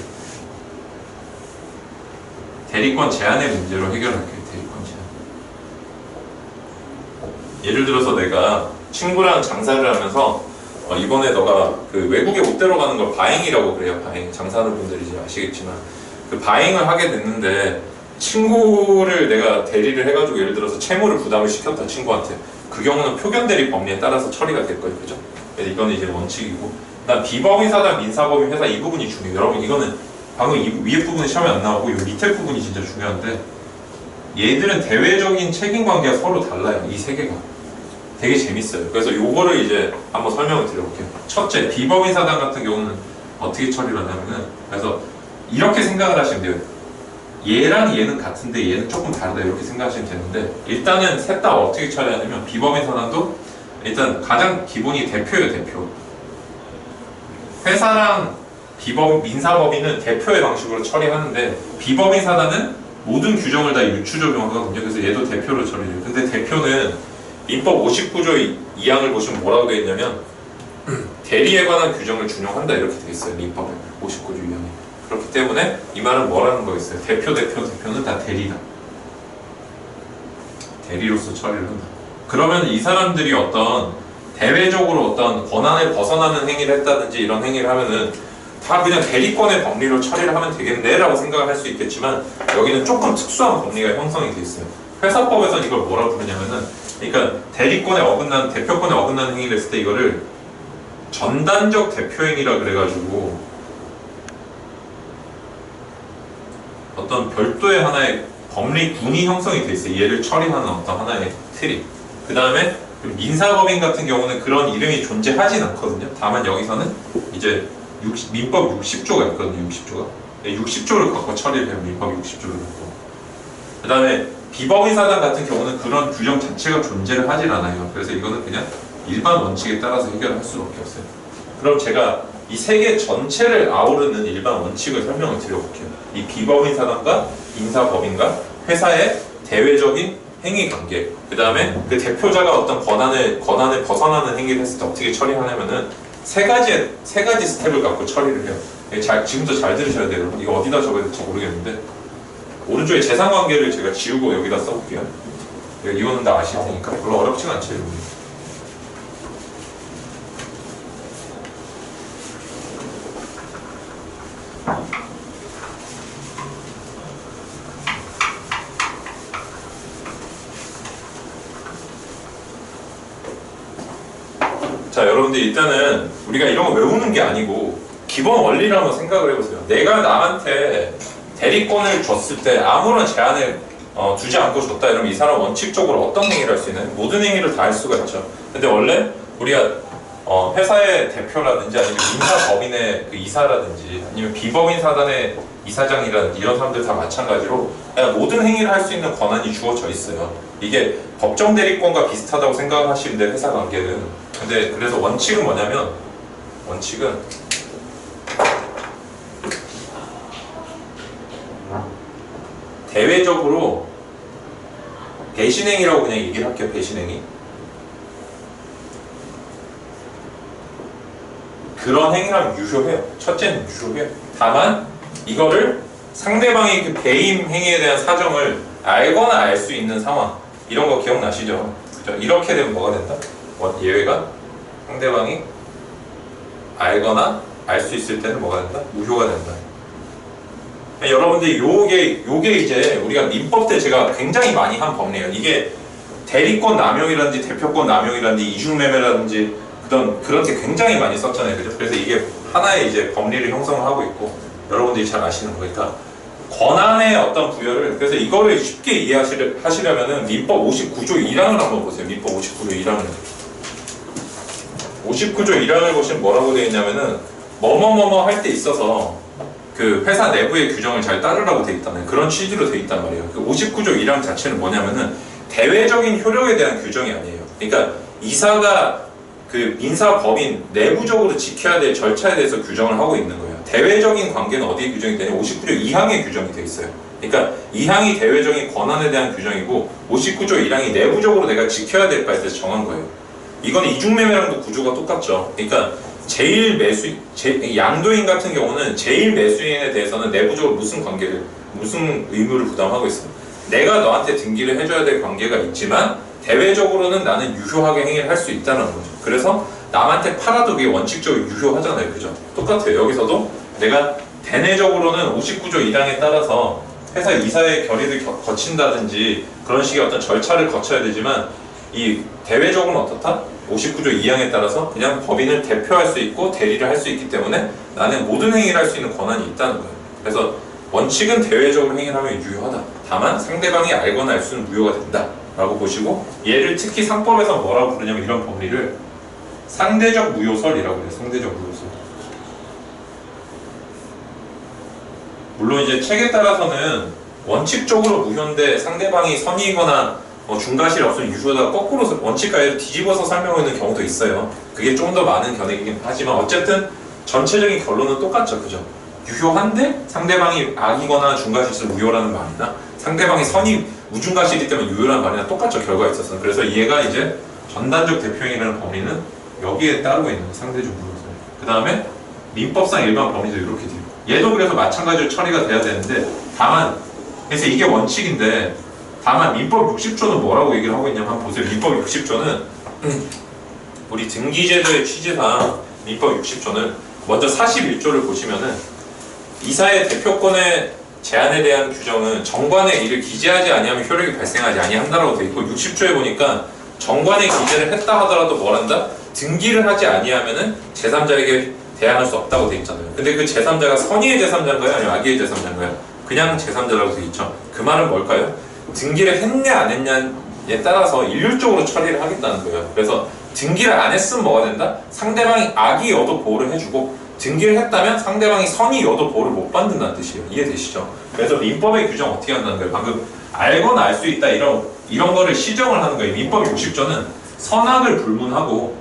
대리권 제한의 문제로 해결할게요. 대리권 제한. 예를 들어서 내가 친구랑 장사를 하면서 이번에 너가 그 외국에 못 데려가는 걸 바행이라고 그래요. 바행. 장사하는 분들이 이제 아시겠지만 그 바행을 하게 됐는데 친구를 내가 대리를 해가지고 예를 들어서 채무를 부담을 시켰다 친구한테. 그 경우는 표견 대리 법리에 따라서 처리가 될 거예요. 그죠? 이거는 이제 원칙이고, 그다음 비법인 사단 민사법인 회사 이 부분이 중요해요. 여러분 이거는 방금 이 위에 부분은 시험에 안 나오고 이 밑에 부분이 진짜 중요한데, 얘들은 대외적인 책임 관계가 서로 달라요. 이 세 개가 되게 재밌어요. 그래서 요거를 이제 한번 설명을 드려볼게요. 첫째, 비법인 사단 같은 경우는 어떻게 처리를 하냐면은, 그래서 이렇게 생각을 하시면 돼요. 얘랑 얘는 같은데 얘는 조금 다르다 이렇게 생각하시면 되는데, 일단은 셋 다 어떻게 처리하냐면 비법인 사단도 일단 가장 기본이 대표예요. 대표. 회사랑 민사법인은 대표의 방식으로 처리하는데 비법인 사단은 모든 규정을 다 유추 적용하거든요. 그래서 얘도 대표로 처리해요. 근데 대표는 민법 59조 2항을 보시면 뭐라고 되어 있냐면 대리에 관한 규정을 준용한다 이렇게 되어 있어요. 민법에 59조 2항에. 그렇기 때문에 이 말은 뭐라는 거겠어요? 대표는 다 대리다. 대리로서 처리를 한다. 그러면 이 사람들이 어떤 대외적으로 어떤 권한을 벗어나는 행위를 했다든지 이런 행위를 하면은 다 그냥 대리권의 법리로 처리를 하면 되겠네 라고 생각을 할 수 있겠지만, 여기는 조금 특수한 법리가 형성이 돼 있어요. 회사법에서는 이걸 뭐라고 부르냐면은, 그러니까 대리권에 어긋나는, 대표권에 어긋나는 행위를 했을 때 이거를 전단적 대표행위라 그래가지고 어떤 별도의 하나의 법리군이 형성이 돼 있어요. 얘를 처리하는 어떤 하나의 틀이. 그 다음에 민사법인 같은 경우는 그런 이름이 존재하진 않거든요. 다만 여기서는 이제 민법 60조가 있거든요. 60조가. 60조를 갖고 처리를 해요. 민법 60조를 갖고. 그 다음에 비법인 사단 같은 경우는 그런 규정 자체가 존재를 하질 않아요. 그래서 이거는 그냥 일반 원칙에 따라서 해결할 수밖에 없어요. 그럼 제가 이 세 개 전체를 아우르는 일반 원칙을 설명을 드려볼게요. 이 비법인 사단과 민사법인과 회사의 대외적인 행위 관계, 그 다음에 그 대표자가 어떤 권한을 벗어나는 행위를 했을 때 어떻게 처리하냐면은 세 가지 스텝을 갖고 처리를 해요. 지금부터 잘 들으셔야 돼요. 이거 어디다 적어야 될지 모르겠는데, 오른쪽에 재산 관계를 제가 지우고 여기다 써볼게요. 이거는 다 아실 테니까 별로 어렵진 않죠. 자, 여러분들 일단은 우리가 이런 거 외우는 게 아니고 기본 원리를 한번 생각을 해보세요. 내가 남한테 대리권을 줬을 때 아무런 제한을 두지 않고 줬다 이러면 이 사람 원칙적으로 어떤 행위를 할 수 있나요? 모든 행위를 다 할 수가 있죠. 근데 원래 우리가 회사의 대표라든지 아니면 민사법인의 그 이사라든지 아니면 비법인 사단의 이사장이라든지 이런 사람들 다 마찬가지로 그냥 모든 행위를 할 수 있는 권한이 주어져 있어요. 이게 법정 대리권과 비슷하다고 생각하시면 돼요, 회사 관계는. 근데 그래서 원칙은 뭐냐면 원칙은 대외적으로 배신행위라고 그냥 얘기를 할게요. 배신행위. 그런 행위라면 유효해요. 첫째는 유효해요. 다만 이거를 상대방의 그 배임 행위에 대한 사정을 알거나 알 수 있는 상황, 이런 거 기억나시죠? 그죠? 이렇게 되면 뭐가 된다? 예외가 상대방이 알거나 알 수 있을 때는 뭐가 된다? 무효가 된다. 여러분들 요게 이제 우리가 민법 때 제가 굉장히 많이 한 법리예요. 이게 대리권 남용이라든지 대표권 남용이라든지 이중매매라든지 그런 게 굉장히 많이 썼잖아요. 그죠? 그래서 이게 하나의 이제 법리를 형성을 하고 있고 여러분들이 잘 아시는 거니까 권한의 어떤 부여를, 그래서 이거를 쉽게 이해하시려면은 민법 59조 1항을 한번 보세요. 민법 59조 1항을. 59조 1항을 보시면 뭐라고 되어 있냐면은 뭐뭐뭐뭐 할 때 있어서 그 회사 내부의 규정을 잘 따르라고 되어 있다는 그런 취지로 되어 있단 말이에요. 그 59조 1항 자체는 뭐냐면은 대외적인 효력에 대한 규정이 아니에요. 그러니까 이사가 그 민사법인 내부적으로 지켜야 될 절차에 대해서 규정을 하고 있는 거예요. 대외적인 관계는 어디에 규정이 되냐? 59조 2항에 규정이 되어 있어요. 그러니까 2항이 대외적인 권한에 대한 규정이고 59조 1항이 내부적으로 내가 지켜야 될 바에 대해서 정한 거예요. 이거는 이중매매랑도 구조가 똑같죠. 그러니까 양도인 같은 경우는 제일 매수인에 대해서는 내부적으로 무슨 의무를 부담하고 있어요. 내가 너한테 등기를 해줘야 될 관계가 있지만 대외적으로는 나는 유효하게 행위를 할 수 있다는 거죠. 그래서 남한테 팔아도 그게 원칙적으로 유효하잖아요. 그죠? 똑같아요. 여기서도 내가 대내적으로는 59조 1항에 따라서 회사 이사의 결의를 거친다든지 그런 식의 어떤 절차를 거쳐야 되지만 이 대외적으로는 어떻다? 59조 2항에 따라서 그냥 법인을 대표할 수 있고 대리를 할 수 있기 때문에 나는 모든 행위를 할 수 있는 권한이 있다는 거예요. 그래서 원칙은 대외적으로 행위를 하면 유효하다. 다만 상대방이 알거나 알 수는 무효가 된다 라고 보시고, 얘를 특히 상법에서 뭐라고 부르냐면 이런 법리를 상대적 무효설이라고 해요. 상대적 무효설. 물론 이제 책에 따라서는 원칙적으로 무효인데 상대방이 선의이거나 중과실이 없으면 유효다, 거꾸로 원칙과에 뒤집어서 설명하고 있는 경우도 있어요. 그게 좀 더 많은 견해이긴 하지만 어쨌든 전체적인 결론은 똑같죠. 그죠? 유효한데 상대방이 악이거나 중과실은 무효라는 말이나 상대방이 선의 무중과실이기 때문에 유효라는 말이나 똑같죠. 결과가 있어서. 그래서 얘가 이제 전단적 대표행위라는 법리는 여기에 따르고 있는 상대적 무효설. 그 다음에 민법상 일반 법리도 이렇게 돼요. 얘도 그래서 마찬가지로 처리가 돼야 되는데 다만, 그래서 이게 원칙인데 다만 민법 60조는 뭐라고 얘기를 하고 있냐면 한번 보세요. 민법 60조는 우리 등기제도의 취지상 민법 60조는 먼저 41조를 보시면은 이사의 대표권의 제한에 대한 규정은 정관의 일을 기재하지 아니하면 효력이 발생하지 아니한다라고 되어 있고, 60조에 보니까 정관의 기재를 했다 하더라도 뭘 한다? 등기를 하지 아니하면은 제3자에게 대항할 수 없다고 되어 있잖아요. 근데 그 제3자가 선의의 제3자인가요? 아니면 악의의 제3자인가요? 그냥 제3자라고 되어 있죠. 그 말은 뭘까요? 등기를 했냐 안 했냐에 따라서 일률적으로 처리를 하겠다는 거예요. 그래서 등기를 안 했으면 뭐가 된다? 상대방이 악의여도 보호를 해주고, 등기를 했다면 상대방이 선의여도 보호를 못 받는다는 뜻이에요. 이해되시죠? 그래서 민법의 규정 어떻게 한다는 거예요? 방금 알거나 알 수 있다 이런 거를 시정을 하는 거예요. 민법 60조는 선악을 불문하고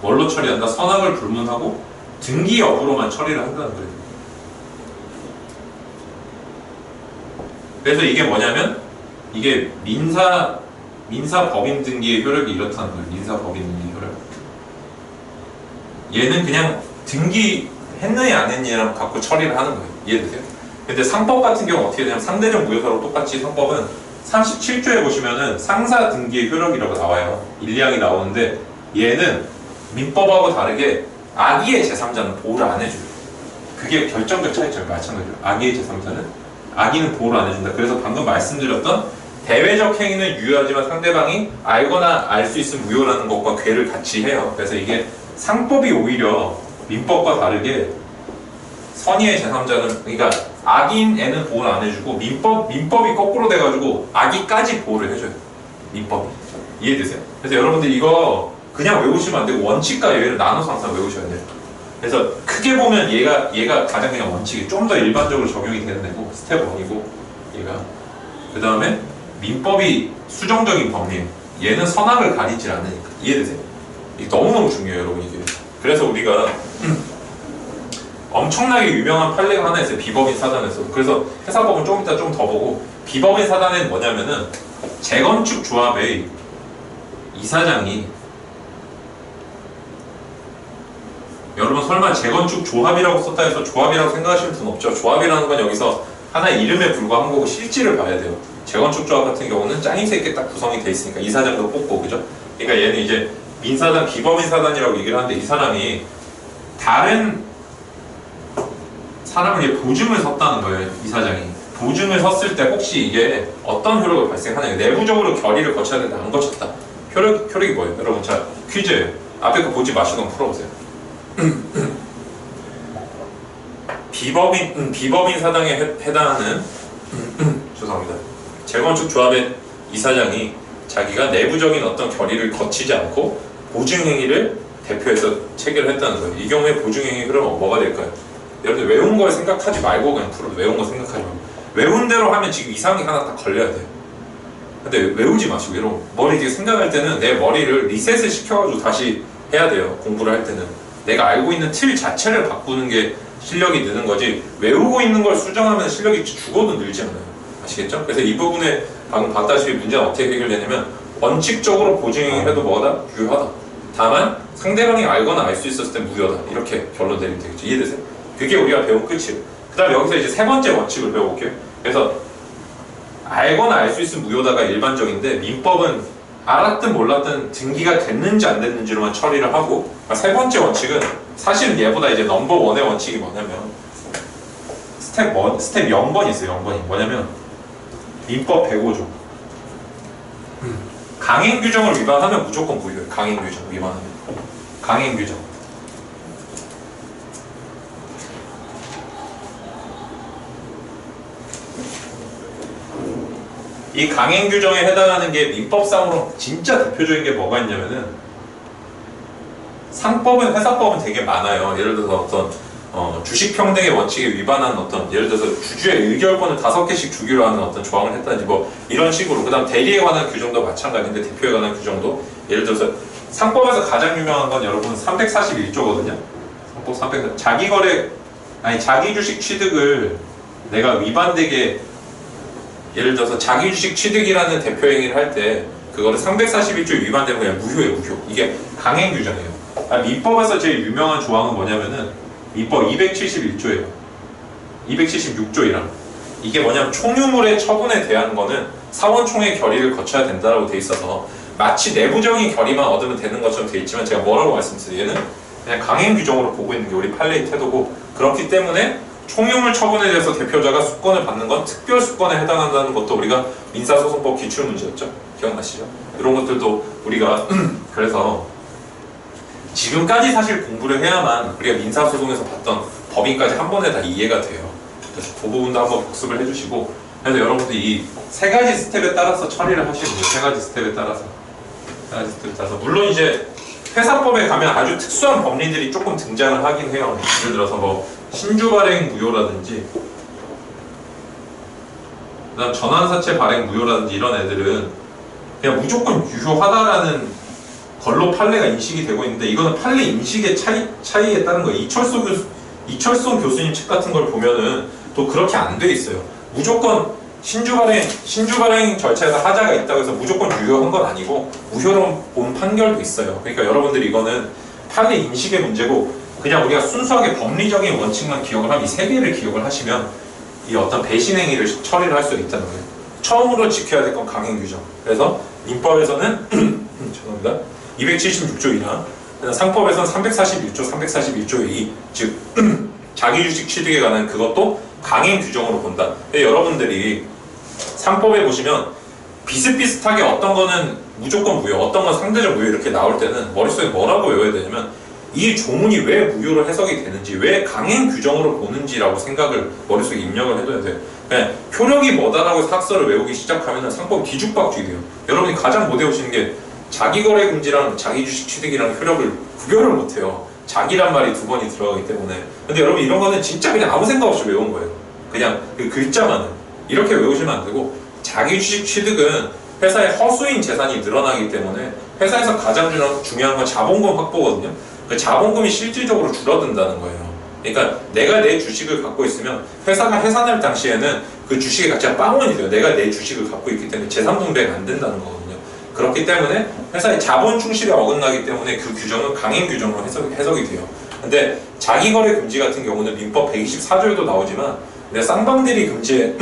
뭘로 처리한다? 선악을 불문하고 등기 여부로만 처리를 한다는 거예요. 그래서 이게 뭐냐면 이게 민사법인 등기의 효력이 이렇다는 거예요. 민사법인 등기의 효력. 얘는 그냥 등기했느냐 안 했느냐랑 갖고 처리를 하는 거예요. 이해되세요? 근데 상법 같은 경우 어떻게 되냐면 상대적 무효사로 똑같이 상법은 37조에 보시면은 상사 등기의 효력이라고 나와요. 1, 2항이 나오는데 얘는 민법하고 다르게 악의의 제3자는 보호를 안 해줘요. 그게 결정적 차이점이 마찬가지예요. 악의의 제3자는 악의는 보호를 안 해준다. 그래서 방금 말씀드렸던 대외적 행위는 유효하지만 상대방이 알거나 알 수 있으면 무효라는 것과 괴를 같이 해요. 그래서 이게 상법이 오히려 민법과 다르게 선의의 제3자는, 그러니까 악인에는 보호를 안 해주고 민법이 거꾸로 돼가지고 악의까지 보호를 해줘요. 민법이. 이해되세요? 그래서 여러분들 이거 그냥 외우시면 안 되고 원칙과 예외를 나눠서 항상 외우셔야 돼요. 그래서 크게 보면 얘가 가장 그냥 원칙이 좀 더 일반적으로 적용이 되는 애고 스텝 1이고 얘가 그 다음에 민법이 수정적인 범위예요. 얘는 선악을 가리질 않으니까. 이해되세요? 이게 너무너무 중요해요 여러분 이게. 그래서 우리가 엄청나게 유명한 판례가 하나 있어요. 비법인 사단에서. 그래서 회사법은 좀 이따 좀 더 보고 비법인 사단은 뭐냐면은 재건축 조합의 이사장이 여러분 설마 재건축 조합이라고 썼다 해서 조합이라고 생각하시는 분 없죠? 조합이라는 건 여기서 하나의 이름에 불과한 거고 실질을 봐야 돼요. 재건축 조합 같은 경우는 짱이서 있게 딱 구성이 돼 있으니까 이사장도 뽑고 그죠? 그러니까 얘는 이제 민사단, 비법인 사단이라고 얘기를 하는데 이 사람이 다른 사람을 이제 보증을 섰다는 거예요. 이사장이 보증을 섰을 때 혹시 이게 어떤 효력을 발생하냐, 내부적으로 결의를 거쳐야 되는데 안 거쳤다. 효력이 뭐예요? 여러분 자 퀴즈예요. 앞에 거 보지 마시고 풀어보세요. 비법인 사당에 해당하는 죄송합니다. 재건축 조합의 이사장이 자기가 내부적인 어떤 결의를 거치지 않고 보증행위를 대표해서 체결했다는 거예요. 이 경우에 보증행위 그러면 뭐가 될까요? 여러분들 외운 걸 생각하지 말고 그냥 풀어도 외운 거 생각하지 말고 외운 대로 하면 지금 이상이 하나 딱 걸려야 돼요. 근데 외우지 마시고 여러분 머리 뒤에 생각할 때는 내 머리를 리셋을 시켜가지고 다시 해야 돼요. 공부를 할 때는 내가 알고 있는 틀 자체를 바꾸는 게 실력이 느는 거지 외우고 있는 걸 수정하면 실력이 죽어도 늘지 않아요. 아시겠죠? 그래서 이 부분에 방금 봤다시피 문제는 어떻게 해결되냐면 원칙적으로 보증해도 뭐다? 유효하다. 다만 상대방이 알거나 알 수 있었을 때 무효다. 이렇게 결론 내리면 되겠죠. 이해되세요? 그게 우리가 배운 끝이에요. 그 다음에 여기서 이제 세 번째 원칙을 배워볼게요. 그래서 알거나 알 수 있으면 무효다가 일반적인데 민법은 알았든 몰랐든 등기가 됐는지 안 됐는지로만 처리를 하고 세 번째 원칙은 사실은 얘보다 이제 넘버 원의 원칙이 뭐냐면 스텝 0번이 있어요. 0번이 뭐냐면 민법 105조 강행규정을 위반하면 무조건 무효예요. 강행규정 위반하면 강행규정 이 강행규정에 해당하는 게 민법상으로 진짜 대표적인 게 뭐가 있냐면은 상법은 회사법은 되게 많아요. 예를 들어서 어떤 주식평등의 원칙에 위반한 어떤 예를 들어서 주주의 의결권을 5개씩 주기로 하는 어떤 조항을 했다든지 뭐 이런 식으로 그 다음 대리에 관한 규정도 마찬가지인데 대표에 관한 규정도 예를 들어서 상법에서 가장 유명한 건 여러분 341조거든요. 상법 300 자기주식 취득을 내가 위반되게 예를 들어서 자기주식 취득이라는 대표행위를 할 때 그거를 341조 위반되면 그냥 무효예요. 무효. 이게 강행규정이에요. 민법에서 제일 유명한 조항은 뭐냐면은 민법 271조예요. 276조이랑 이게 뭐냐면 총유물의 처분에 대한 거는 사원총회 결의를 거쳐야 된다고 돼 있어서 마치 내부적인 결의만 얻으면 되는 것처럼 돼 있지만 제가 뭐라고 말씀드렸어요? 얘는 그냥 강행규정으로 보고 있는 게 우리 판례의 태도고 그렇기 때문에 총유물 처분에 대해서 대표자가 수권을 받는 건 특별수권에 해당한다는 것도 우리가 민사소송법 기출문제였죠. 기억나시죠? 이런 것들도 우리가 그래서 지금까지 사실 공부를 해야만 우리가 민사소송에서 봤던 법인까지 한 번에 다 이해가 돼요. 그래서 그 부분도 한번 복습을 해주시고 그래서 여러분들 이 세 가지 스텝에 따라서 처리를 하시면 돼요. 세 가지 스텝에 따라서 물론 이제 회사법에 가면 아주 특수한 법리들이 조금 등장을 하긴 해요. 예를 들어서 뭐 신주 발행 무효라든지 그다음 전환사채 발행 무효라든지 이런 애들은 그냥 무조건 유효하다라는 걸로 판례가 인식이 되고 있는데 이거는 판례 인식의 차이에 따른 거예요. 이철송 교수님 책 같은 걸 보면은 또 그렇게 안 돼 있어요. 무조건 신주 발행 절차에서 하자가 있다고 해서 무조건 유효한 건 아니고 무효로 본 판결도 있어요. 그러니까 여러분들이 이거는 판례 인식의 문제고 그냥 우리가 순수하게 법리적인 원칙만 기억을 하면 이 세 개를 기억을 하시면 이 어떤 배신 행위를 처리를 할 수 있다는 거예요. 처음으로 지켜야 될 건 강행규정. 그래서 민법에서는 죄송합니다. 276조 1항, 상법에서는 341조 2, 즉 자기주식 취득에 관한 그것도 강행규정으로 본다. 여러분들이 상법에 보시면 비슷비슷하게 어떤 거는 무조건 무효, 어떤 건 상대적 무효 이렇게 나올 때는 머릿속에 뭐라고 외워야 되냐면 이 조문이 왜 무효로 해석이 되는지, 왜 강행 규정으로 보는지라고 생각을 머릿속에 입력을 해둬야 돼요. 그냥 효력이 뭐다라고 해서 학설을 외우기 시작하면 상법 뒤죽박죽이 돼요. 여러분이 가장 못 외우시는 게 자기거래 금지랑 자기주식 취득이랑 효력을 구별을 못해요. 자기란 말이 두 번이 들어가기 때문에. 근데 여러분 이런 거는 진짜 그냥 아무 생각 없이 외운 거예요. 그냥 그 글자만은. 이렇게 외우시면 안 되고, 자기주식 취득은 회사의 허수인 재산이 늘어나기 때문에 회사에서 가장 중요한 건 자본금 확보거든요. 그 자본금이 실질적으로 줄어든다는 거예요. 그러니까 내가 내 주식을 갖고 있으면 회사가 해산할 당시에는 그 주식의 가치가 빵원이 돼요. 내가 내 주식을 갖고 있기 때문에 재산 분배가 안 된다는 거거든요. 그렇기 때문에 회사의 자본 충실에 어긋나기 때문에 그 규정은 강행 규정으로 해석이 돼요. 근데 자기거래 금지 같은 경우는 민법 124조에도 나오지만 근데 쌍방대리 금지에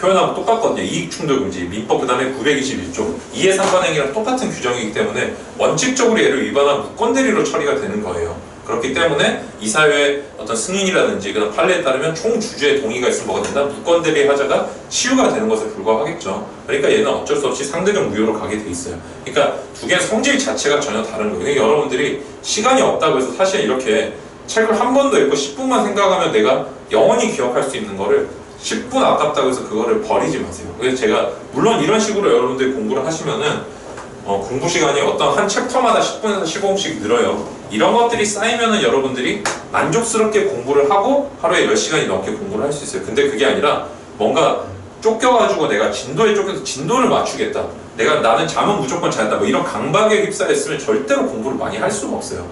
표현하고 똑같거든요. 이익충돌 금지, 민법 그 다음에 921조 이해상관행위랑 똑같은 규정이기 때문에 원칙적으로 얘를 위반한 무건대리로 처리가 되는 거예요. 그렇기 때문에 이사회의 어떤 승인이라든지 그다음 판례에 따르면 총 주주의 동의가 있으면 뭐가 된다? 무건대리 하자가 치유가 되는 것에 불과하겠죠. 그러니까 얘는 어쩔 수 없이 상대적 무효로 가게 돼 있어요. 그러니까 두 개의 성질 자체가 전혀 다른 거예요. 그러니까 여러분들이 시간이 없다고 해서 사실 이렇게 책을 한 번 더 읽고 10분만 생각하면 내가 영원히 기억할 수 있는 거를 10분 아깝다고 해서 그거를 버리지 마세요. 그래서 제가 물론 이런 식으로 여러분들이 공부를 하시면은 공부 시간이 어떤 한 챕터마다 10분에서 15분씩 늘어요. 이런 것들이 쌓이면은 여러분들이 만족스럽게 공부를 하고 하루에 10시간이 넘게 공부를 할 수 있어요. 근데 그게 아니라 뭔가 쫓겨가지고 내가 진도에 쫓겨서 진도를 맞추겠다. 나는 잠은 무조건 잘했다. 뭐 이런 강박에 휩싸였으면 절대로 공부를 많이 할 수가 없어요.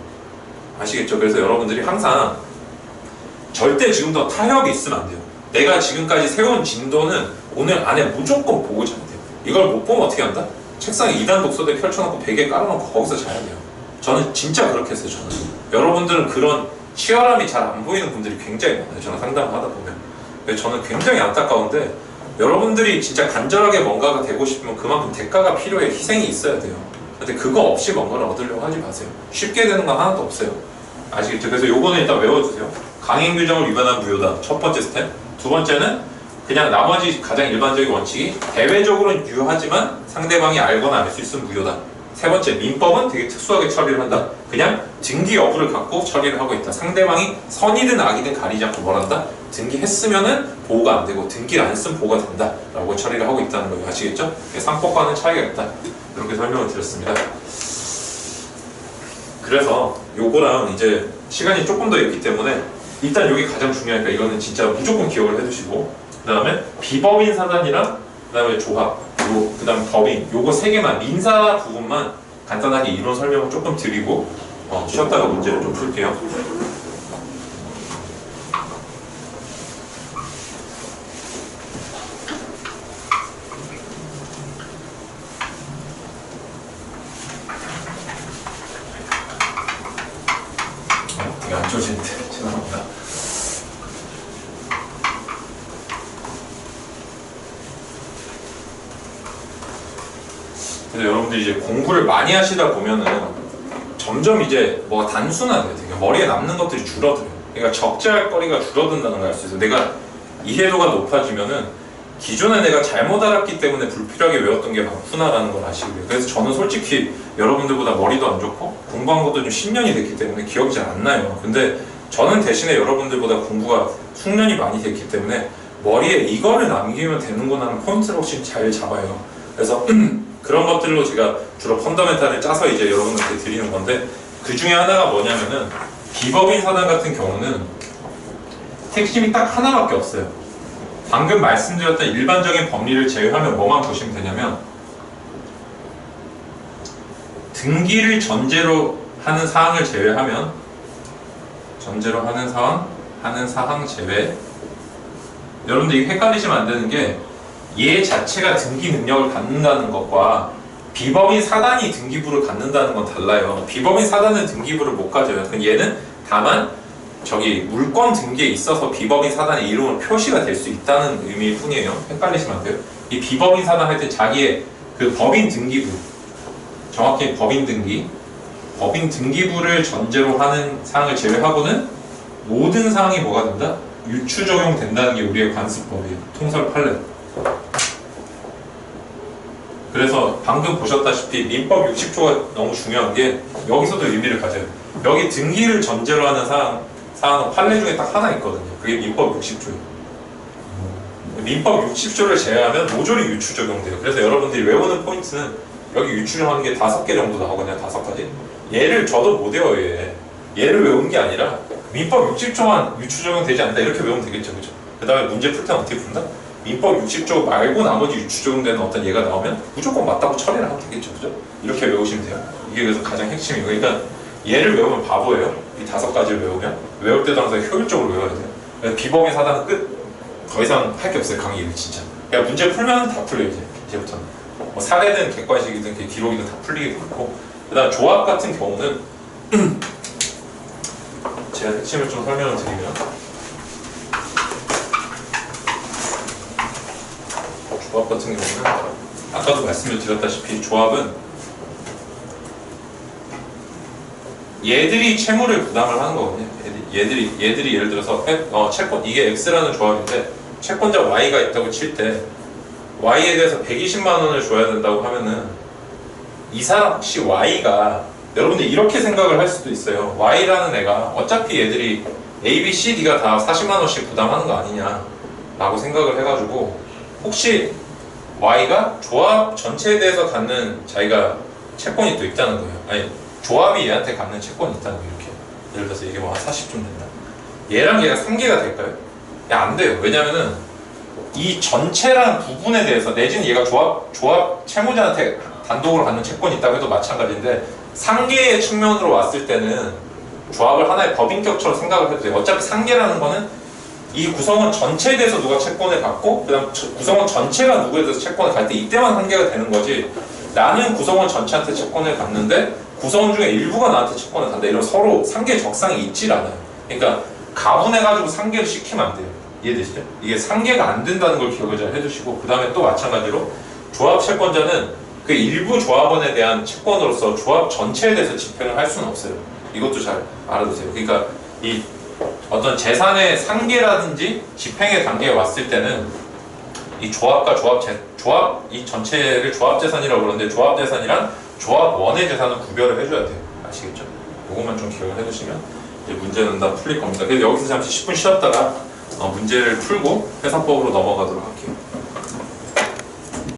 아시겠죠? 그래서 여러분들이 항상 절대 지금도 타협이 있으면 안 돼요. 내가 지금까지 세운 진도는 오늘 안에 무조건 보고 자야 돼요. 이걸 못 보면 어떻게 한다? 책상에 2단 독서대 펼쳐놓고 베개 깔아놓고 거기서 자야 돼요. 저는 진짜 그렇게 했어요. 저는. 여러분들은 그런 치열함이 잘 안 보이는 분들이 굉장히 많아요. 저는 상담을 하다 보면. 저는 굉장히 안타까운데 여러분들이 진짜 간절하게 뭔가가 되고 싶으면 그만큼 대가가 필요해. 희생이 있어야 돼요. 근데 그거 없이 뭔가를 얻으려고 하지 마세요. 쉽게 되는 건 하나도 없어요. 아시겠죠? 그래서 요거는 일단 외워주세요. 강행 규정을 위반한 무효다. 첫 번째 스텝. 두 번째는 그냥 나머지 가장 일반적인 원칙이 대외적으로는 유효하지만 상대방이 알거나 알 수 있으면 무효다. 세 번째, 민법은 되게 특수하게 처리를 한다. 그냥 등기 여부를 갖고 처리를 하고 있다. 상대방이 선이든 악이든 가리지 않고 뭘 한다? 등기했으면은 보호가 안 되고 등기를 안 쓰면 보호가 된다 라고 처리를 하고 있다는 거예요. 아시겠죠? 상법과는 차이가 있다. 이렇게 설명을 드렸습니다. 그래서 요거랑 이제 시간이 조금 더 있기 때문에 일단 여기 가장 중요하니까 이거는 진짜 무조건 기억을 해두시고, 그 다음에 비법인 사단이랑 그 다음에 조합, 그 다음에 법인, 요거 세 개만, 민사 부분만 간단하게 이론 설명을 조금 드리고 쉬었다가 문제를 좀 풀게요. 되게 안 좋으신데 죄송합니다. 그래서 여러분들이 이제 공부를 많이 하시다 보면은 점점 이제 뭐가 단순화돼요. 되게 머리에 남는 것들이 줄어들어요. 그러니까 적재할 거리가 줄어든다는 걸 알 수 있어요. 내가 이해도가 높아지면은 기존에 내가 잘못 알았기 때문에 불필요하게 외웠던 게 많구나라는 걸 아시고요. 그래서 저는 솔직히 여러분들보다 머리도 안 좋고 공부한 것도 좀 10년이 됐기 때문에 기억이 잘 안 나요. 근데 저는 대신에 여러분들보다 공부가 숙련이 많이 됐기 때문에 머리에 이거를 남기면 되는구나 하는 포인트를 혹시 잘 잡아요. 그래서 그런 것들로 제가 주로 펀더멘탈을 짜서 이제 여러분들께 드리는 건데, 그 중에 하나가 뭐냐면은 비법인 사단 같은 경우는 핵심이 딱 하나밖에 없어요. 방금 말씀드렸던 일반적인 법리를 제외하면 뭐만 보시면 되냐면 등기를 전제로 하는 사항을 제외하면 하는 사항 제외. 여러분들 이거 헷갈리시면 안 되는 게 얘 자체가 등기 능력을 갖는다는 것과 비법인 사단이 등기부를 갖는다는 건 달라요. 비법인 사단은 등기부를 못 가져요. 얘는 다만 저기 물권 등기에 있어서 비법인 사단의 이름으로 표시가 될 수 있다는 의미일 뿐이에요. 헷갈리시면 안 돼요. 이 비법인 사단 할 때 자기의 그 법인 등기부, 정확히 법인 등기부를 전제로 하는 사항을 제외하고는 모든 사항이 뭐가 된다? 유추 적용된다는 게 우리의 관습법이에요. 통설 판례. 그래서 방금 보셨다시피 민법 60조가 너무 중요한 게 여기서도 의미를 가져요. 여기 등기를 전제로 하는 사항은 판례 중에 딱 하나 있거든요. 그게 민법 60조예요. 민법 60조를 제외하면 모조리 유추 적용돼요. 그래서 여러분들이 외우는 포인트는 여기 유추정하는 게 5개 정도 나오거든요. 5가지. 얘를 저도 못 외워요. 얘를 외우는 게 아니라 민법 60조만 유추적용 되지 않는다 이렇게 외우면 되겠죠. 그죠? 그 다음에 문제 풀 때는 어떻게 푼다? 민법 60조 말고 나머지 유추적용되는 어떤 얘가 나오면 무조건 맞다고 처리를 하면 되겠죠. 그죠? 이렇게 외우시면 돼요. 이게 그래서 가장 핵심이고, 그러니까 얘를 외우면 바보예요. 이 5가지를 외우면. 외울 때도 항상 효율적으로 외워야 돼요. 그래서 비범위 사단은 끝. 더 이상 할 게 없어요. 강의는 진짜. 그러니까 문제 풀면 다 풀려요. 이제부터는. 뭐 사례든 객관식이든 기록이든 다 풀리게 되고, 그 다음 조합 같은 경우는 제가 핵심을 좀 설명을 드리면, 조합 같은 경우는 아까도 말씀을 드렸다시피 조합은 얘들이 채무를 부담을 하는 거거든요. 얘들이 예를 들어서 채권, 이게 X라는 조합인데 채권자 Y가 있다고 칠 때 Y에 대해서 120만 원을 줘야 된다고 하면은 이 사람 혹시 Y가, 여러분들 이렇게 생각을 할 수도 있어요. Y라는 애가 어차피 얘들이 A, B, C, D가 다 40만 원씩 부담하는 거 아니냐 라고 생각을 해가지고 혹시 Y가 조합 전체에 대해서 갖는 자기가 채권이 또 있다는 거예요. 아니, 조합이 얘한테 갖는 채권이 있다는 거예요. 이렇게 예를 들어서 이게 뭐 한 40좀 된다. 얘랑 얘가 3개가 될까요? 안 돼요. 왜냐면은 이 전체라는 부분에 대해서, 내지는 얘가 조합 채무자한테 단독으로 갖는 채권이 있다고 해도 마찬가지인데 3개의 측면으로 왔을 때는 조합을 하나의 법인격처럼 생각을 해도 돼요. 어차피 3개라는 거는 이 구성원 전체에 대해서 누가 채권을 갖고 그 다음 구성원 전체가 누구에 대해서 채권을 갈 때 이때만 한계가 되는 거지, 나는 구성원 전체한테 채권을 갖는데 구성원 중에 일부가 나한테 채권을 갖는다, 이런 서로 상계 적상이 있질 않아요. 그러니까 가분해가지고 상계를 시키면 안 돼요. 이해되시죠? 이게 상계가 안 된다는 걸 기억을 잘 해두시고, 그 다음에 또 마찬가지로 조합 채권자는 그 일부 조합원에 대한 채권으로서 조합 전체에 대해서 집행을 할 수는 없어요. 이것도 잘 알아두세요. 그러니까 이 어떤 재산의 상계라든지 집행의 단계에 왔을 때는 이 조합과 조합 이 전체를 조합재산이라고 그러는데, 조합재산이란 조합원의 재산을 구별을 해줘야 돼요. 아시겠죠? 이것만 좀 기억을 해두시면 이제 문제는 다 풀릴 겁니다. 그래서 여기서 잠시 10분 쉬었다가 문제를 풀고 회사법으로 넘어가도록 할게요.